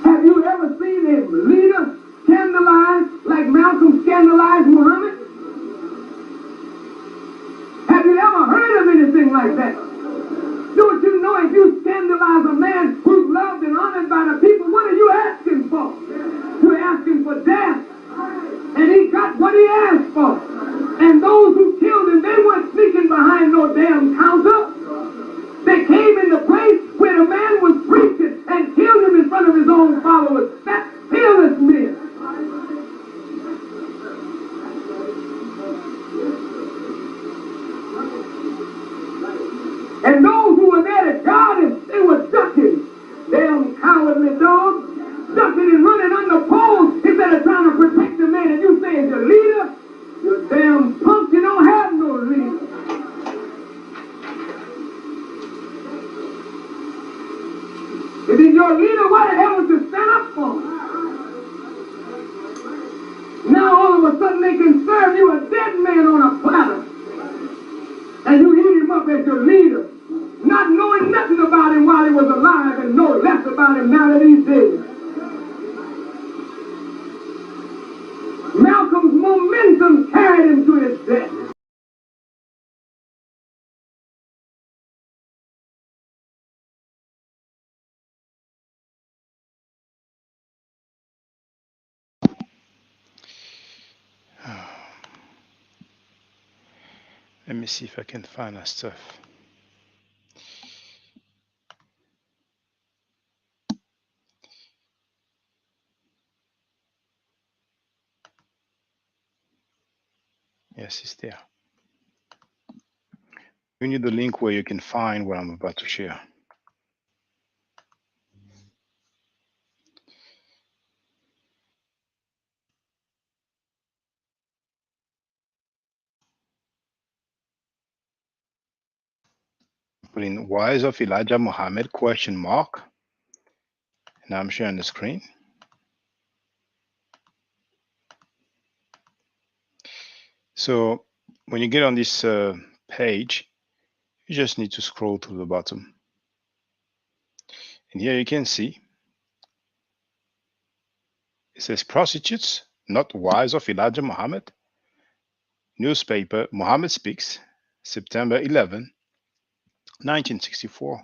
Have you ever seen a leader scandalized like Malcolm scandalized Muhammad? Have you ever heard of anything like that? Don't you know if you scandalize a man who's loved and honored by the people, what are you asking for? You're asking for death. And he got what he asked for. And those who killed him, they weren't sneaking behind no damn counter. They came in the place where the man was preaching and killed him in front of his own followers. That's fearless men. And those who were there to guard him, they were ducking. Damn cowardly dogs. Ducking and running under poles instead of trying to protect the man. And you say it's your leader? You damn punk, you don't have no leader. If he's your leader, why the hell would you stand up for him? Now all of a sudden they can serve you a dead man on a platter. And you eat him up as your leader, not knowing nothing about him while he was alive and know less about him now that he's dead. Malcolm's momentum carried him to his death. Let me see if I can find that stuff. Yes, it's there. You need the link where you can find what I'm about to share. Put in Wise of Elijah Muhammad question mark. And I'm sharing the screen. So when you get on this page, you just need to scroll to the bottom. And here you can see it says prostitutes, not wives of Elijah Muhammad. Newspaper, Muhammad Speaks, September 11, 1964.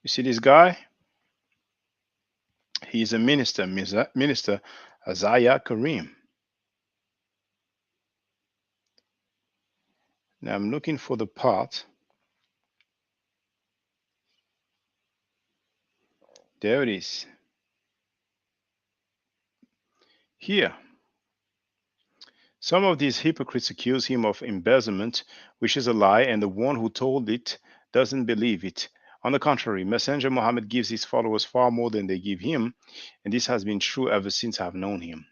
You see this guy? He is a minister, Minister Isaiah Kareem. Now I'm looking for the part. There it is. Here, some of these hypocrites accuse him of embezzlement, which is a lie, and the one who told it doesn't believe it. On the contrary, Messenger Muhammad gives his followers far more than they give him, and this has been true ever since I've known him.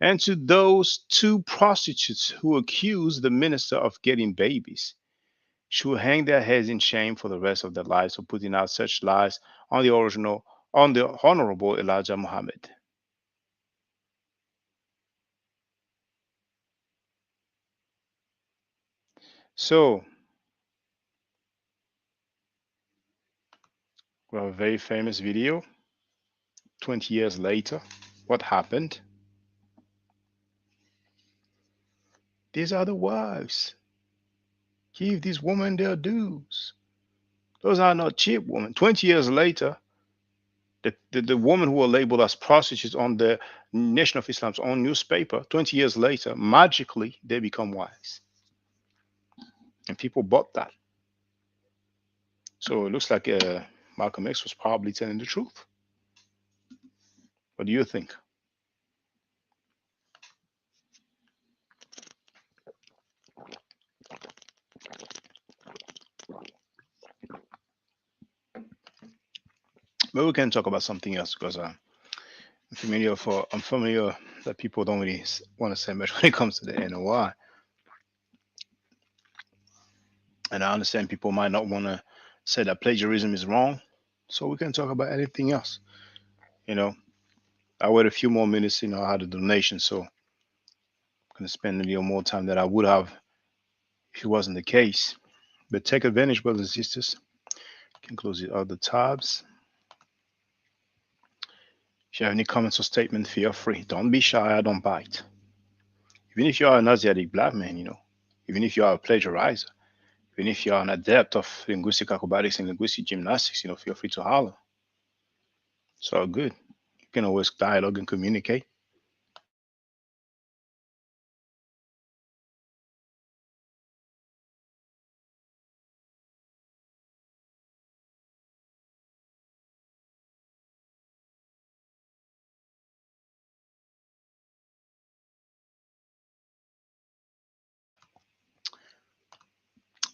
And to those two prostitutes who accuse the minister of getting babies, should hang their heads in shame for the rest of their lives for putting out such lies on the honorable Elijah Muhammad. So, we have a very famous video 20 years later. What happened? These are the wives. Give these women their dues. Those are not cheap women. 20 years later, the women who were labeled as prostitutes on the Nation of Islam's own newspaper, 20 years later, magically, they become wives. And people bought that. So it looks like Malcolm X was probably telling the truth. What do you think? But we can talk about something else because I'm familiar that people don't really want to say much when it comes to the NOI, and I understand people might not want to say that plagiarism is wrong. So we can talk about anything else. You know, I wait a few more minutes. I had a donation, so I'm gonna spend a little more time than I would have if it wasn't the case. But take advantage, brothers and sisters. You can close the other tabs. If you have any comments or statements, feel free. Don't be shy. I don't bite. Even if you are an Asiatic black man, even if you are a plagiarizer, even if you are an adept of linguistic acrobatics and linguistic gymnastics, feel free to holler. It's all good. You can always dialogue and communicate.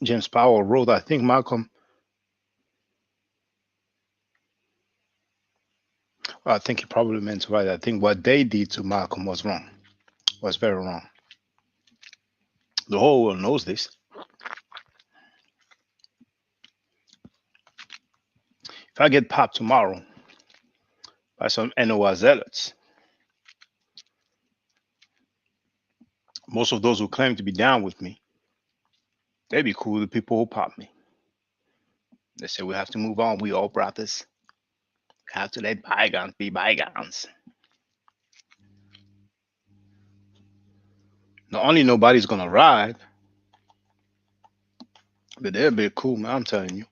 James Powell wrote, I think Malcolm, I think he probably meant to write, I think what they did to Malcolm was wrong, was very wrong. The whole world knows this. If I get popped tomorrow by some NOI zealots, most of those who claim to be down with me, they'd be cool with the people who pop me. They say we have to move on. We all brothers. We have to let bygones be bygones. Not only nobody's gonna ride, but they'll be cool, man. I'm telling you.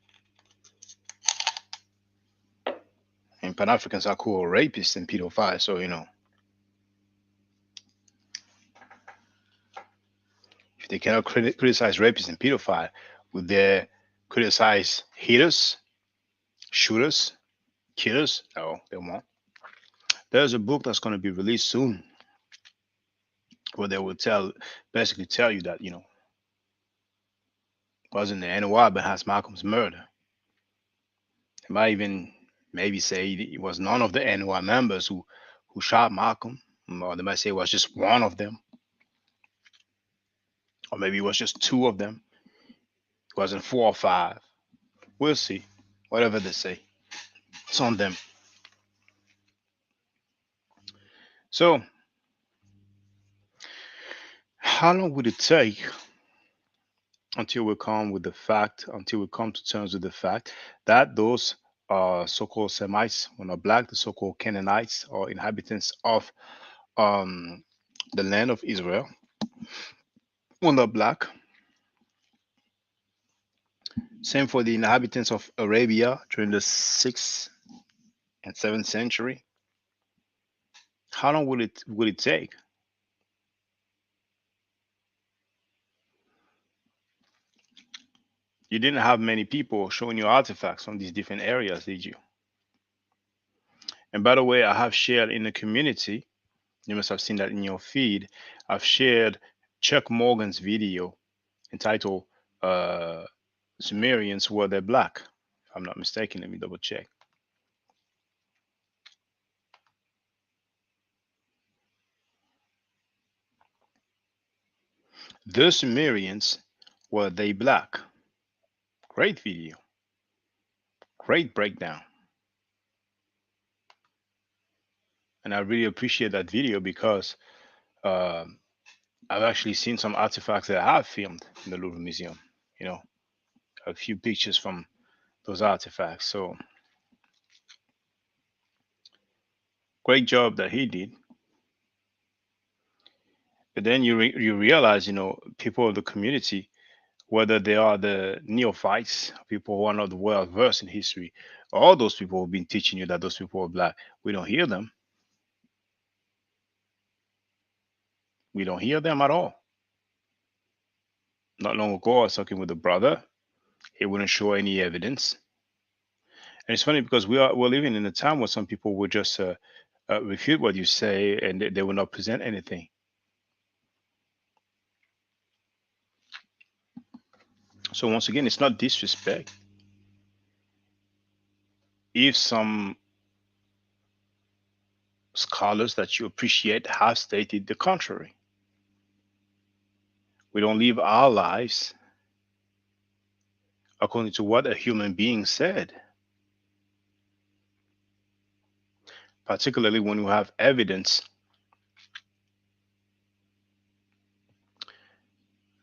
And Pan Africans are cool rapists and pedophiles, so if they cannot criticize rapists and pedophiles, would they criticize haters, shooters, killers? No, they won't. There's a book that's going to be released soon where they will basically tell you that wasn't the NOI behind Malcolm's murder. They might even maybe say it was none of the NOI members who shot Malcolm, or they might say it was just one of them, or maybe it was just two of them. It wasn't four or five. We'll see. Whatever they say, it's on them. So, how long would it take until we come to terms with the fact that those so-called Semites were not black, the so-called Canaanites or inhabitants of um, the land of Israel were not black? Same for the inhabitants of Arabia during the 6th and 7th century. How long would it take? You didn't have many people showing you artifacts from these different areas, did you? And by the way, I have shared in the community, you must have seen that in your feed, I've shared Chuck Morgan's video entitled Sumerians Were They Black? If I'm not mistaken, let me double check. The Sumerians Were They Black? Great video, great breakdown. And I really appreciate that video because uh, I've actually seen some artifacts that I have filmed in the Louvre Museum. You know, a few pictures from those artifacts. So great job that he did. But then you realize, people of the community, whether they are the neophytes, people who are not well versed in history, all those people who've been teaching you that those people are black, we don't hear them. We don't hear them at all. Not long ago, I was talking with a brother. He wouldn't show any evidence. And it's funny because we're living in a time where some people will just refute what you say and they will not present anything. So once again, it's not disrespect. If some scholars that you appreciate have stated the contrary. We don't live our lives according to what a human being said, particularly when you have evidence.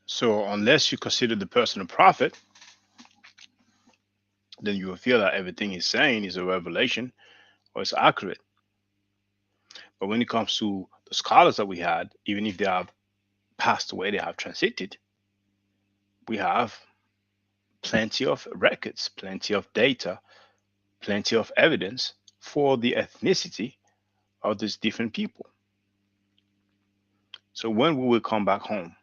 So, unless you consider the person a prophet, then you will feel that everything he's saying is a revelation or it's accurate. But when it comes to the scholars that we had, even if they have passed away, they have transited, we have plenty of records, plenty of data, plenty of evidence for the ethnicity of these different people. So when we will come back home,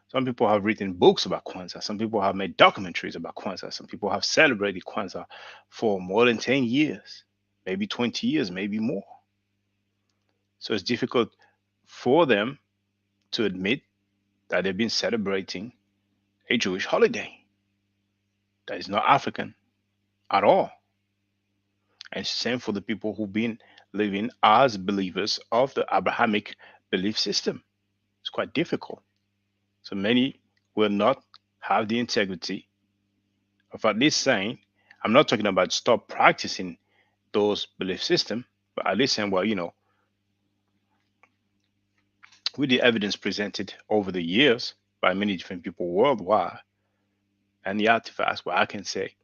some people have written books about Kwanzaa. Some people have made documentaries about Kwanzaa. Some people have celebrated Kwanzaa for more than 10 years, maybe 20 years, maybe more. So it's difficult for them to admit that they've been celebrating a Jewish holiday that is not African at all. And same for the people who've been living as believers of the Abrahamic belief system. It's quite difficult. So many will not have the integrity of at least saying, I'm not talking about stop practicing those belief system, but at least saying, well, with the evidence presented over the years by many different people worldwide and the artifacts, where I can say,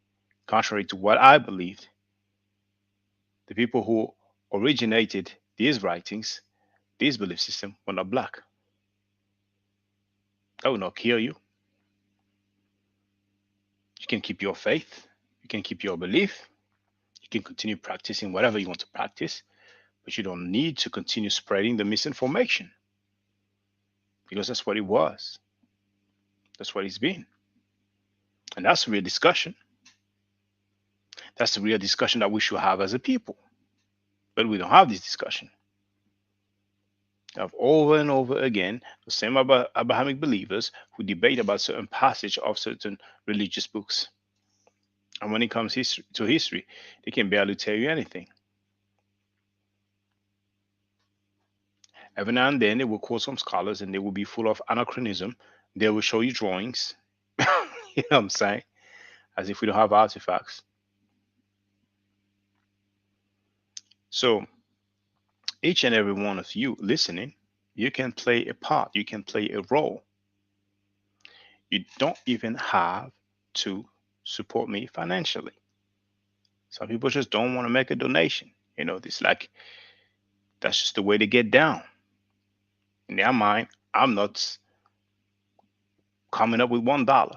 contrary to what I believed, the people who originated these writings, this belief system, were not black. That will not kill you. You can keep your faith, you can keep your belief, you can continue practicing whatever you want to practice, but you don't need to continue spreading the misinformation because that's what it was. That's what it's been. And that's a real discussion. That's the real discussion that we should have as a people. But we don't have this discussion. We have over and over again the same Abrahamic believers who debate about certain passage of certain religious books. And when it comes to history, they can barely tell you anything. Every now and then they will quote some scholars and they will be full of anachronism. They will show you drawings. You know what I'm saying? As if we don't have artifacts. So each and every one of you listening, you can play a part, you can play a role. You don't even have to support me financially. Some people just don't want to make a donation. It's like that's just the way to get down. In their mind, I'm not coming up with $1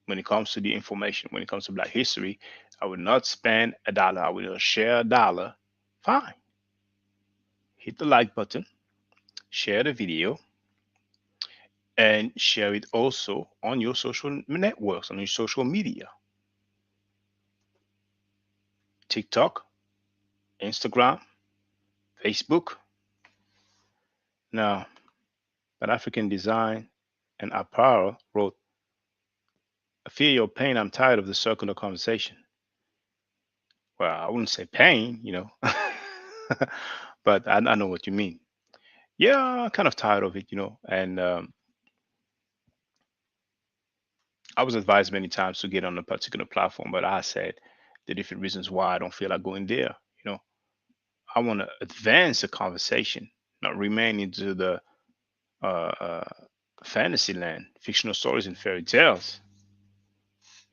when it comes to the information. When it comes to Black history, I would not spend a dollar. I will share a dollar. Fine. Hit the like button, share the video, and share it also on your social networks, on your social media, TikTok, Instagram, Facebook. Now, Pan African Design and Apparel wrote, I feel your pain. I'm tired of the circular conversation. Well, I wouldn't say pain, but I know what you mean. Yeah, I'm kind of tired of it. And I was advised many times to get on a particular platform, but I said the different reasons why I don't feel like going there. You know, I want to advance the conversation, not remain into the uh, uh, fantasy land, fictional stories and fairy tales.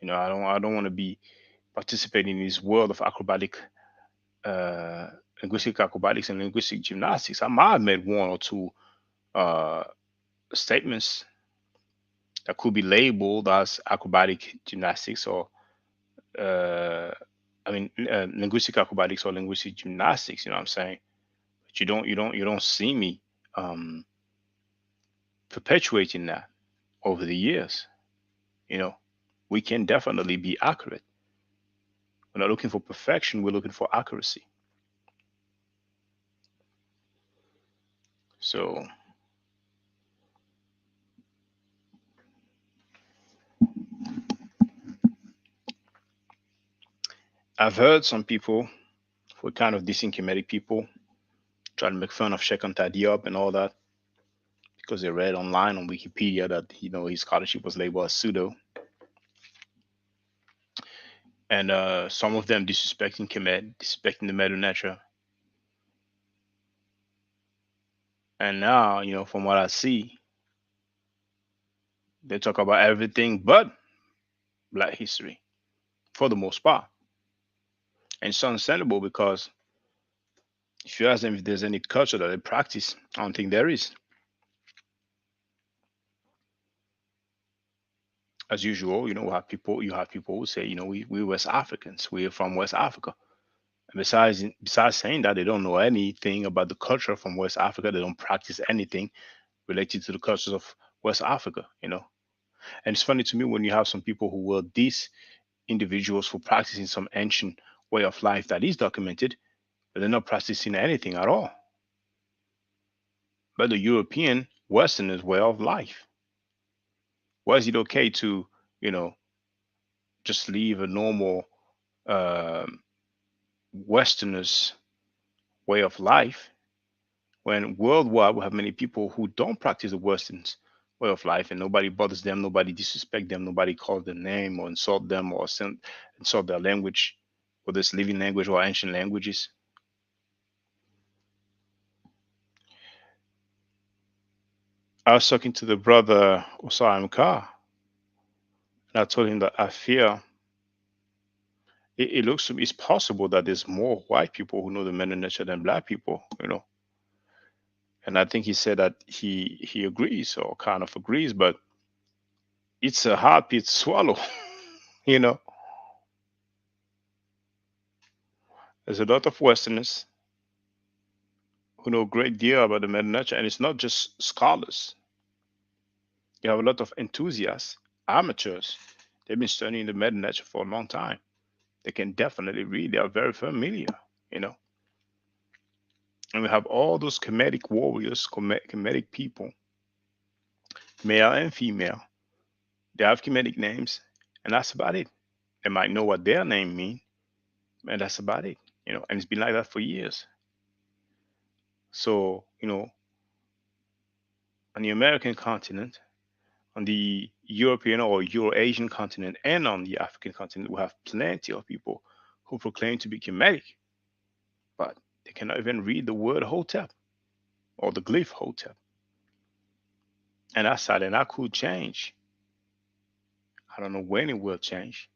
I don't want to be participating in this world of uh, linguistic acrobatics and linguistic gymnastics. I might have made one or two uh, statements that could be labeled as acrobatic gymnastics or uh, linguistic acrobatics or linguistic gymnastics. You know what I'm saying? But you don't see me um, perpetuating that over the years. You know, we can definitely be accurate. We're not looking for perfection. We're looking for accuracy. So I've heard some people who are kind of dissing Kemetic people. try to make fun of Sheikh Anta Diop and all that because they read online on Wikipedia that his scholarship was labeled as pseudo, and some of them disrespecting Kemet, disrespecting the Medu Netra. And now, from what I see, they talk about everything but Black history for the most part. And it's understandable because if you ask them if there's any culture that they practice, I don't think there is. As usual, you have people who say, we're West Africans, we're from West Africa. And besides saying that they don't know anything about the culture from West Africa, they don't practice anything related to the cultures of West Africa. And it's funny to me when you have some people who were these individuals for practicing some ancient way of life that is documented, but they're not practicing anything at all. But the European Westerners' way of life. Why is it okay to, you know, just leave a normal um Westerners' way of life when worldwide we have many people who don't practice the Western's way of life and nobody bothers them, nobody disrespect them, nobody calls their name or insult them or insult their language, whether it's living language or ancient languages. I was talking to the brother Osam Kar, and I told him that I fear it looks to me it's possible that there's more white people who know the men in nature than black people. And I think he said that he agrees or kind of agrees, but it's a hard pill to swallow. you know, there's a lot of Westerners who know a great deal about the men in nature, and it's not just scholars. You have a lot of enthusiasts, amateurs. They've been studying the men in nature for a long time. They can definitely read. They are very familiar. You know, and we have all those comedic warriors, comedic people, male and female. They have comedic names, and that's about it. They might know what their name mean, and that's about it. And it's been like that for years. So, on the American continent, on the European or Euro-Asian continent, and on the African continent, we have plenty of people who proclaim to be comedic, but they cannot even read the word hotep or the glyph hotep. And that's sad, and that could change. I don't know when it will change.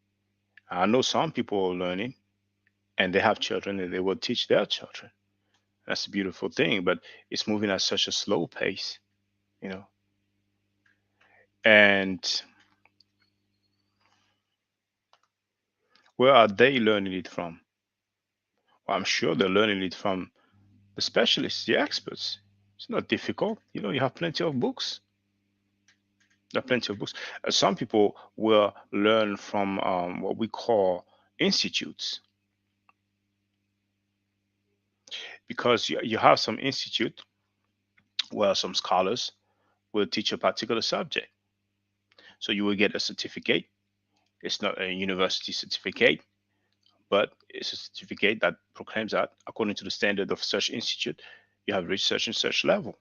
I know some people are learning and they have children and they will teach their children. That's a beautiful thing, but it's moving at such a slow pace, you know. And where are they learning it from? Well, I'm sure they're learning it from the specialists, the experts. It's not difficult. You have plenty of books. There are plenty of books. Some people will learn from what we call institutes, because you have some institute where some scholars will teach a particular subject. So you will get a certificate. It's not a university certificate, but it's a certificate that proclaims that according to the standard of such institute, you have reached such and such level.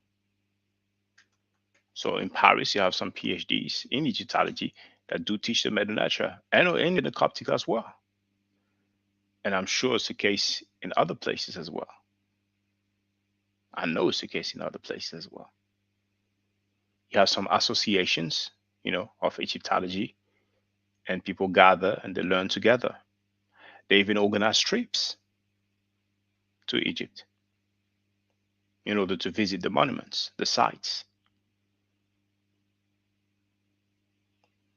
So in Paris, you have some PhDs in Egyptology that do teach the Medunatra and in the Coptic as well. And I'm sure it's the case in other places as well. I know it's the case in other places as well. You have some associations, of Egyptology, and people gather and they learn together. They even organize trips to Egypt in order to visit the monuments, the sites.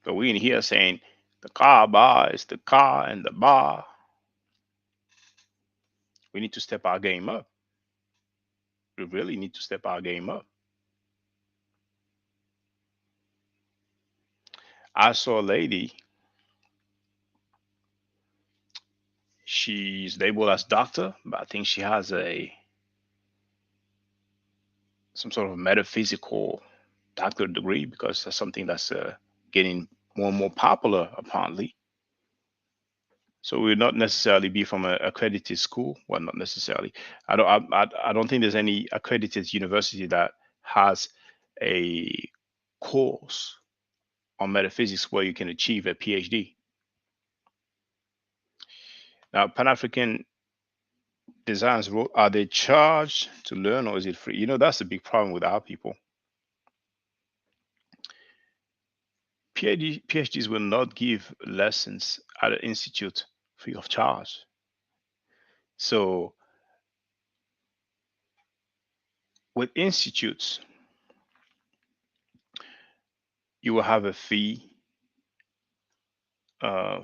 But we in here saying the Kaaba is the Ka and the Ba. We need to step our game up. We really need to step our game up. I saw a lady, she's labeled as doctor, but I think she has a some sort of metaphysical doctorate degree because that's something that's getting more and more popular apparently. So we will not necessarily be from an accredited school. Well, not necessarily. I don't think there's any accredited university that has a course on metaphysics where you can achieve a PhD. Now, Pan African designs, are they charged to learn or is it free? That's a big problem with our people. PhDs will not give lessons at an institute free of charge. So with institutes, you will have a fee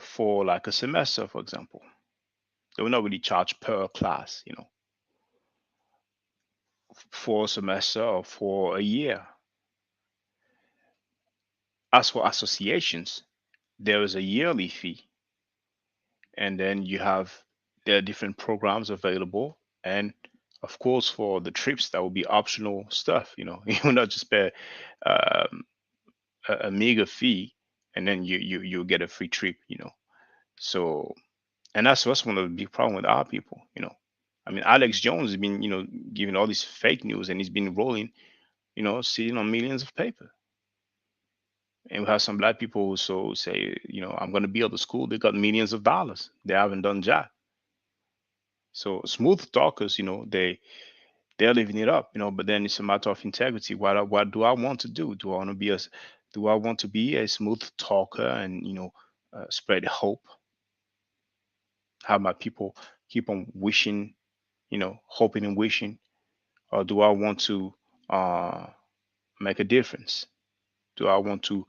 for like a semester, for example. They will not really charge per class, for a semester or for a year. As for associations, there is a yearly fee, and then you have there are different programs available, and of course for the trips that will be optional stuff. You will not just pay um, a meager fee and then you get a free trip. So, and that's one of the big problem with our people. I mean, Alex Jones has been giving all this fake news, and he's been rolling, sitting on millions of paper. And we have some black people who so say, I'm going to build a school. They got millions of dollars. They haven't done jack. So smooth talkers, they're living it up, But then it's a matter of integrity. What do I want to do? Do I want to be a smooth talker and spread hope? Have my people keep on wishing, hoping and wishing, or do I want to uh, make a difference? Do I want to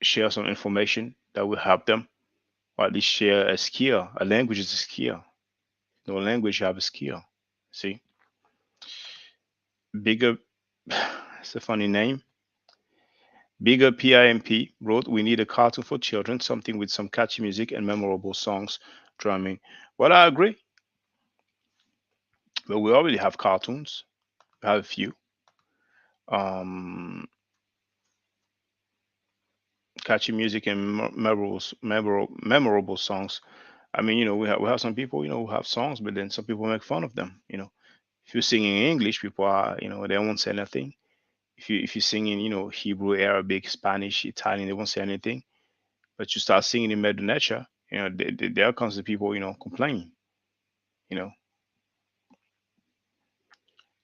share some information that will help them, or at least share a skill? A language is a skill. No language, you have a skill. See, bigger. It's a funny name. Bigger PIMP wrote, "We need a cartoon for children, something with some catchy music and memorable songs, drumming." Well, I agree, but we already have cartoons. We have a few um, catchy music and memorable songs. I mean, we have some people, who have songs, but then some people make fun of them. If you're singing in English, people are, they won't say anything. If you're singing, Hebrew, Arabic, Spanish, Italian, they won't say anything. But you start singing in Mother Nature, there comes the people, complaining. You know,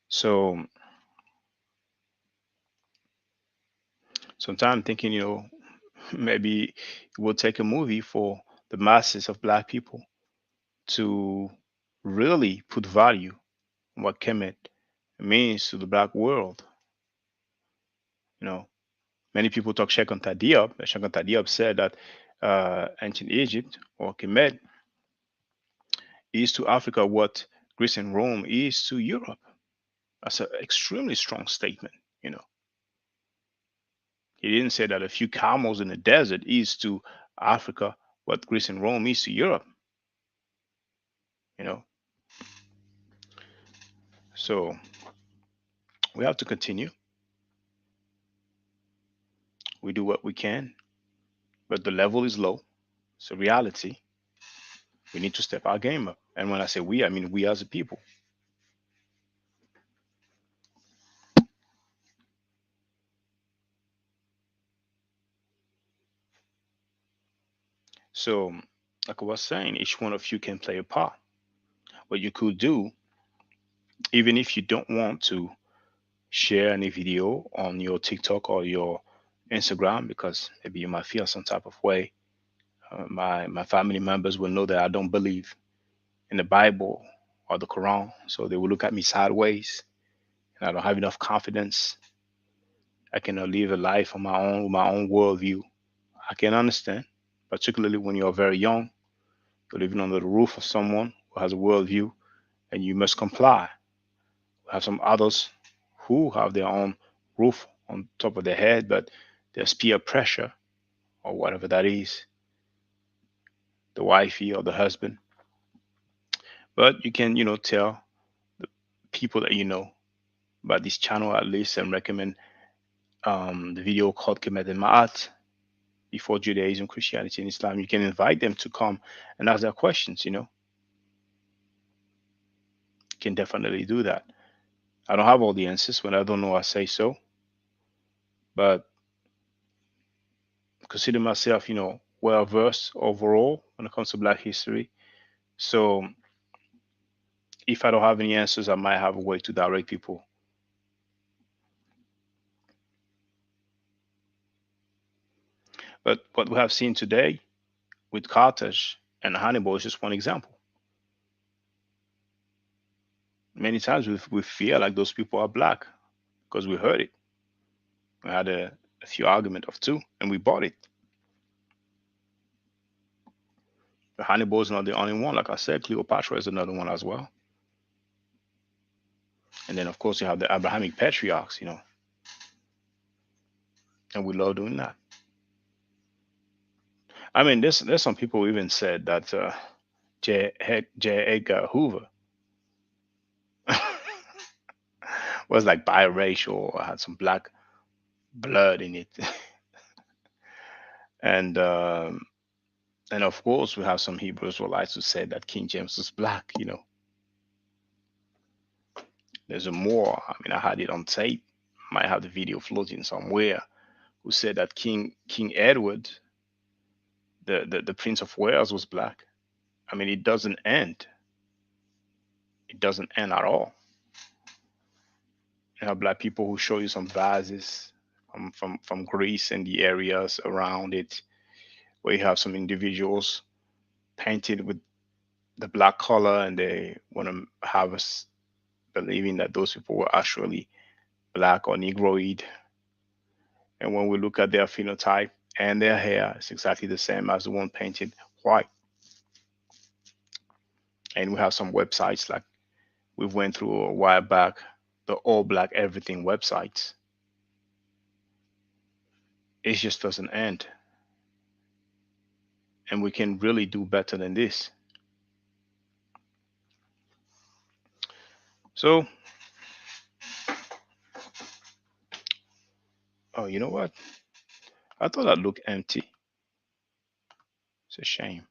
so sometimes I'm thinking, maybe it will take a movie for the masses of Black people to really put value on what Kemet means to the Black world. You know, Many people talk Shekhar Diop. Shekhar Diop said that ancient Egypt or Kemet is to Africa what Greece and Rome is to Europe. That's an extremely strong statement. You know, he didn't say that a few camels in the desert is to Africa what Greece and Rome is to Europe. You know, so we have to continue. We do what we can, but the level is low. It's a reality. We need to step our game up. And when I say we, I mean we as a people. So, like I was saying, each one of you can play a part. What you could do, even if you don't want to share any video on your TikTok or your Instagram, because maybe you might feel some type of way. My family members will know that I don't believe in the Bible or the Quran, so they will look at me sideways, and I don't have enough confidence. I cannot live a life on my own with my own worldview. I can understand, particularly when you're very young, you're living under the roof of someone who has a worldview, and you must comply. We have some others who have their own roof on top of their head, but there's peer pressure or whatever that is, the wifey or the husband. But you can, tell the people that you know about this channel at least and recommend the video called Kemet and Ma'at. before Judaism, Christianity, and Islam. You can invite them to come and ask their questions. You can definitely do that. I don't have all the answers. When I don't know, I say so. But consider myself, well versed overall when it comes to Black history. So if I don't have any answers, I might have a way to direct people. But what we have seen today with Carthage and Hannibal is just one example. Many times we feel like those people are black because we heard it. We had a few argument of two, and we bought it. Hannibal is not the only one. Like I said, Cleopatra is another one as well. And then, of course, you have the Abrahamic patriarchs, and we love doing that. I mean, there's some people who even said that J. Edgar Hoover was like biracial or had some black blood in it. and and of course, we have some Hebrew Israelites who said that King James was black. There's a more. I mean, I had it on tape. Might have the video floating somewhere. Who said that King Edward, the Prince of Wales, was black? I mean, it doesn't end. It doesn't end at all. You have black people who show you some vases from Greece and the areas around it, where you have some individuals painted with the black color, and they want to have us believing that those people were actually black or negroid. And when we look at their phenotype and their hair, it's exactly the same as the one painted white. And we have some websites like we went through a while back, the all black everything websites. It just doesn't end. And we can really do better than this. So, oh, you know what? I thought that looked empty. It's a shame.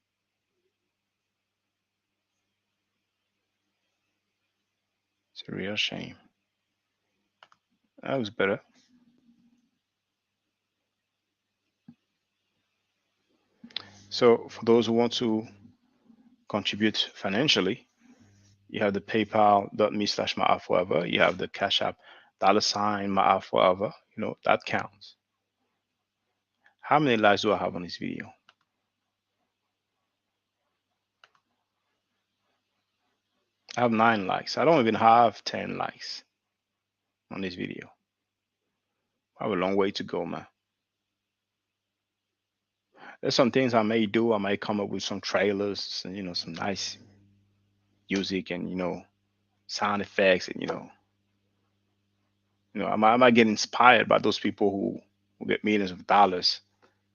It's a real shame. That was better. So, for those who want to contribute financially, you have the paypal.me/Ma'af forever. You have the Cash App $ Ma'af forever. That counts. How many likes do I have on this video? I have 9 likes. I don't even have 10 likes on this video. I have a long way to go, man. There's some things I may do. I might come up with some trailers and some nice music and sound effects, and I might get inspired by those people who get millions of dollars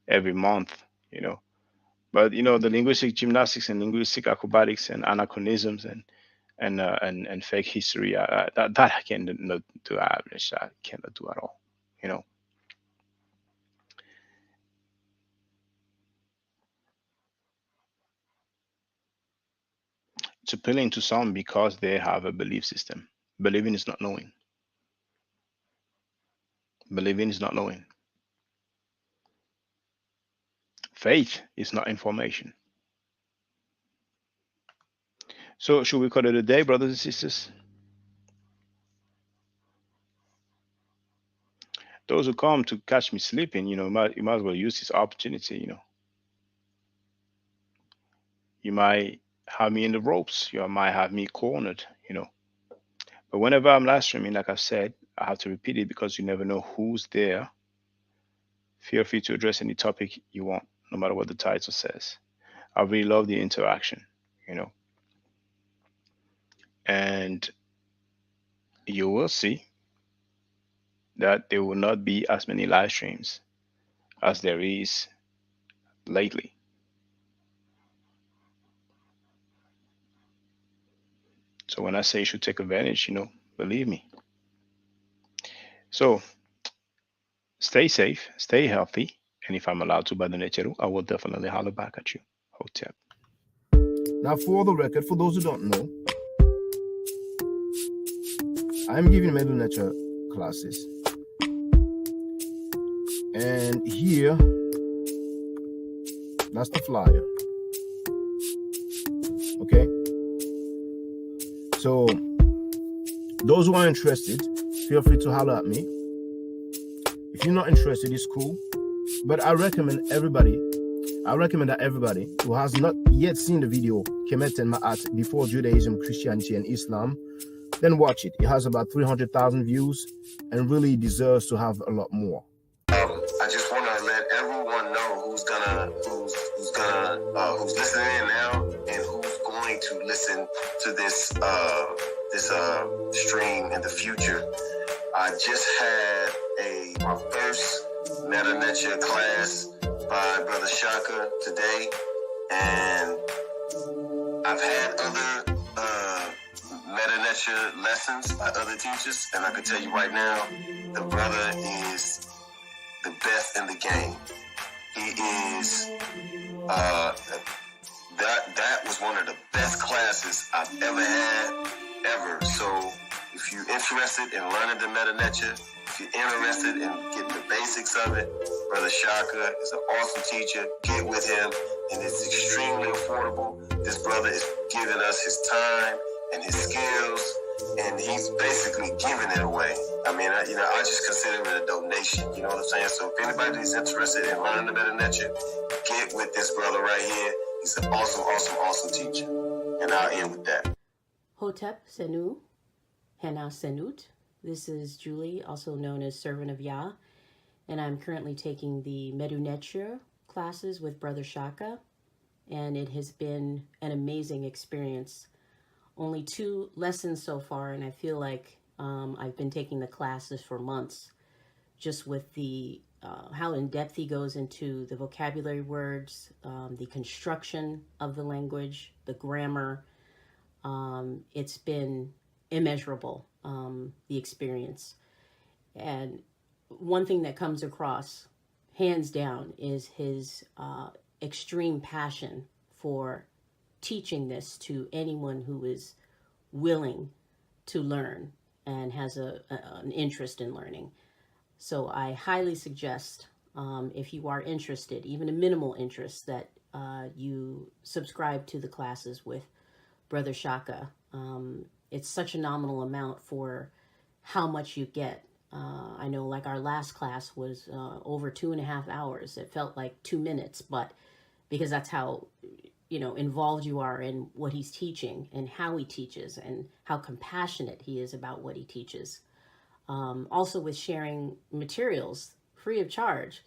every month. You know, but the linguistic gymnastics and linguistic acrobatics and anachronisms and fake history, that I cannot do. I cannot do at all. You know, it's appealing to some because they have a belief system. Believing is not knowing. Believing is not knowing. Faith is not information. So, should we call it a day, brothers and sisters? Those who come to catch me sleeping, you might as well use this opportunity. You might have me in the ropes. You might have me cornered. But whenever I'm live streaming, like I said, I have to repeat it because you never know who's there. Feel free to address any topic you want, no matter what the title says. I really love the interaction, you know. And you will see that there will not be as many live streams as there is lately. So when I say you should take advantage, believe me. So stay safe, stay healthy, And if I'm allowed to, Brother Necheru, I will definitely holler back at you. Hotep. Now, for the record, for those who don't know, I'm giving Medu Nature classes. And here, that's the flyer. Okay? So, those who are interested, feel free to holler at me. If you're not interested, it's cool. But I recommend that everybody who has not yet seen the video, Kemet and Ma'at, Before Judaism, Christianity, and Islam, then watch it. It has about 300,000 views and really deserves to have a lot more. I just want to let everyone know who's listening in now and who's going to listen to this stream in the future. I just had my first Meta Nature class by Brother Shaka today, and I've had other Meta Nature lessons by other teachers, and I can tell you right now, the brother is the best in the game. He is that was one of the best classes I've ever had, ever. So if you're interested in learning the Meta Nature, if you're interested in getting the basics of it, Brother Shaka is an awesome teacher. Get with him, and it's extremely affordable. This brother is giving us his time and his skills, and he's basically giving it away. I mean, I just consider it a donation. You know what I'm saying? So if anybody's interested in learning the Meta Nature, get with this brother right here. He's an awesome teacher. And I'll end with that. Hotep Senu, Hena Senut. This is Julie, also known as Servant of Yah, and I'm currently taking the Medu Neture classes with Brother Shaka, and it has been an amazing experience. Only 2 lessons so far, and I feel like I've been taking the classes for months, just with the how in depth he goes into the vocabulary words, the construction of the language, the grammar. It's been immeasurable, the experience. And one thing that comes across, hands down, is his extreme passion for teaching this to anyone who is willing to learn and has an interest in learning. So I highly suggest, if you are interested, even a minimal interest, that you subscribe to the classes with Brother Shaka. It's such a nominal amount for how much you get. I know, like, our last class was over 2.5 hours. It felt like 2 minutes, but because that's how, involved you are in what he's teaching and how he teaches and how compassionate he is about what he teaches. Also with sharing materials free of charge,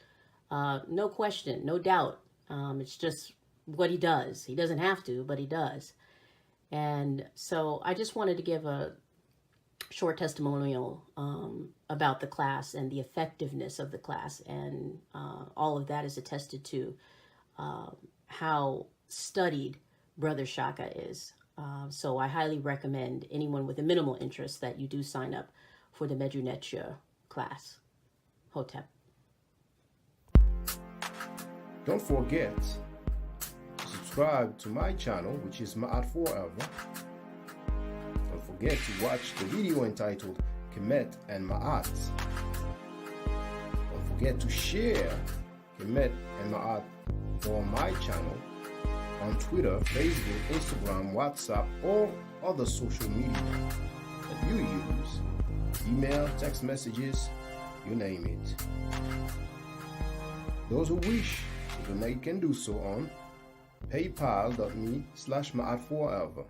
no question, no doubt. It's just what he does. He doesn't have to, but he does. And so I just wanted to give a short testimonial about the class and the effectiveness of the class. And all of that is attested to how studied Brother Shaka is. So I highly recommend anyone with a minimal interest that you do sign up for the Medu Neture class. Hotep. Don't forget to subscribe to my channel, which is Ma'at Forever. Don't forget to watch the video entitled Kemet and Ma'at. Don't forget to share Kemet and Ma'at on my channel on Twitter, Facebook, Instagram, WhatsApp, or other social media that you use. Email, text messages, you name it. Those who wish to donate can do so on paypal.me/ma'atforever.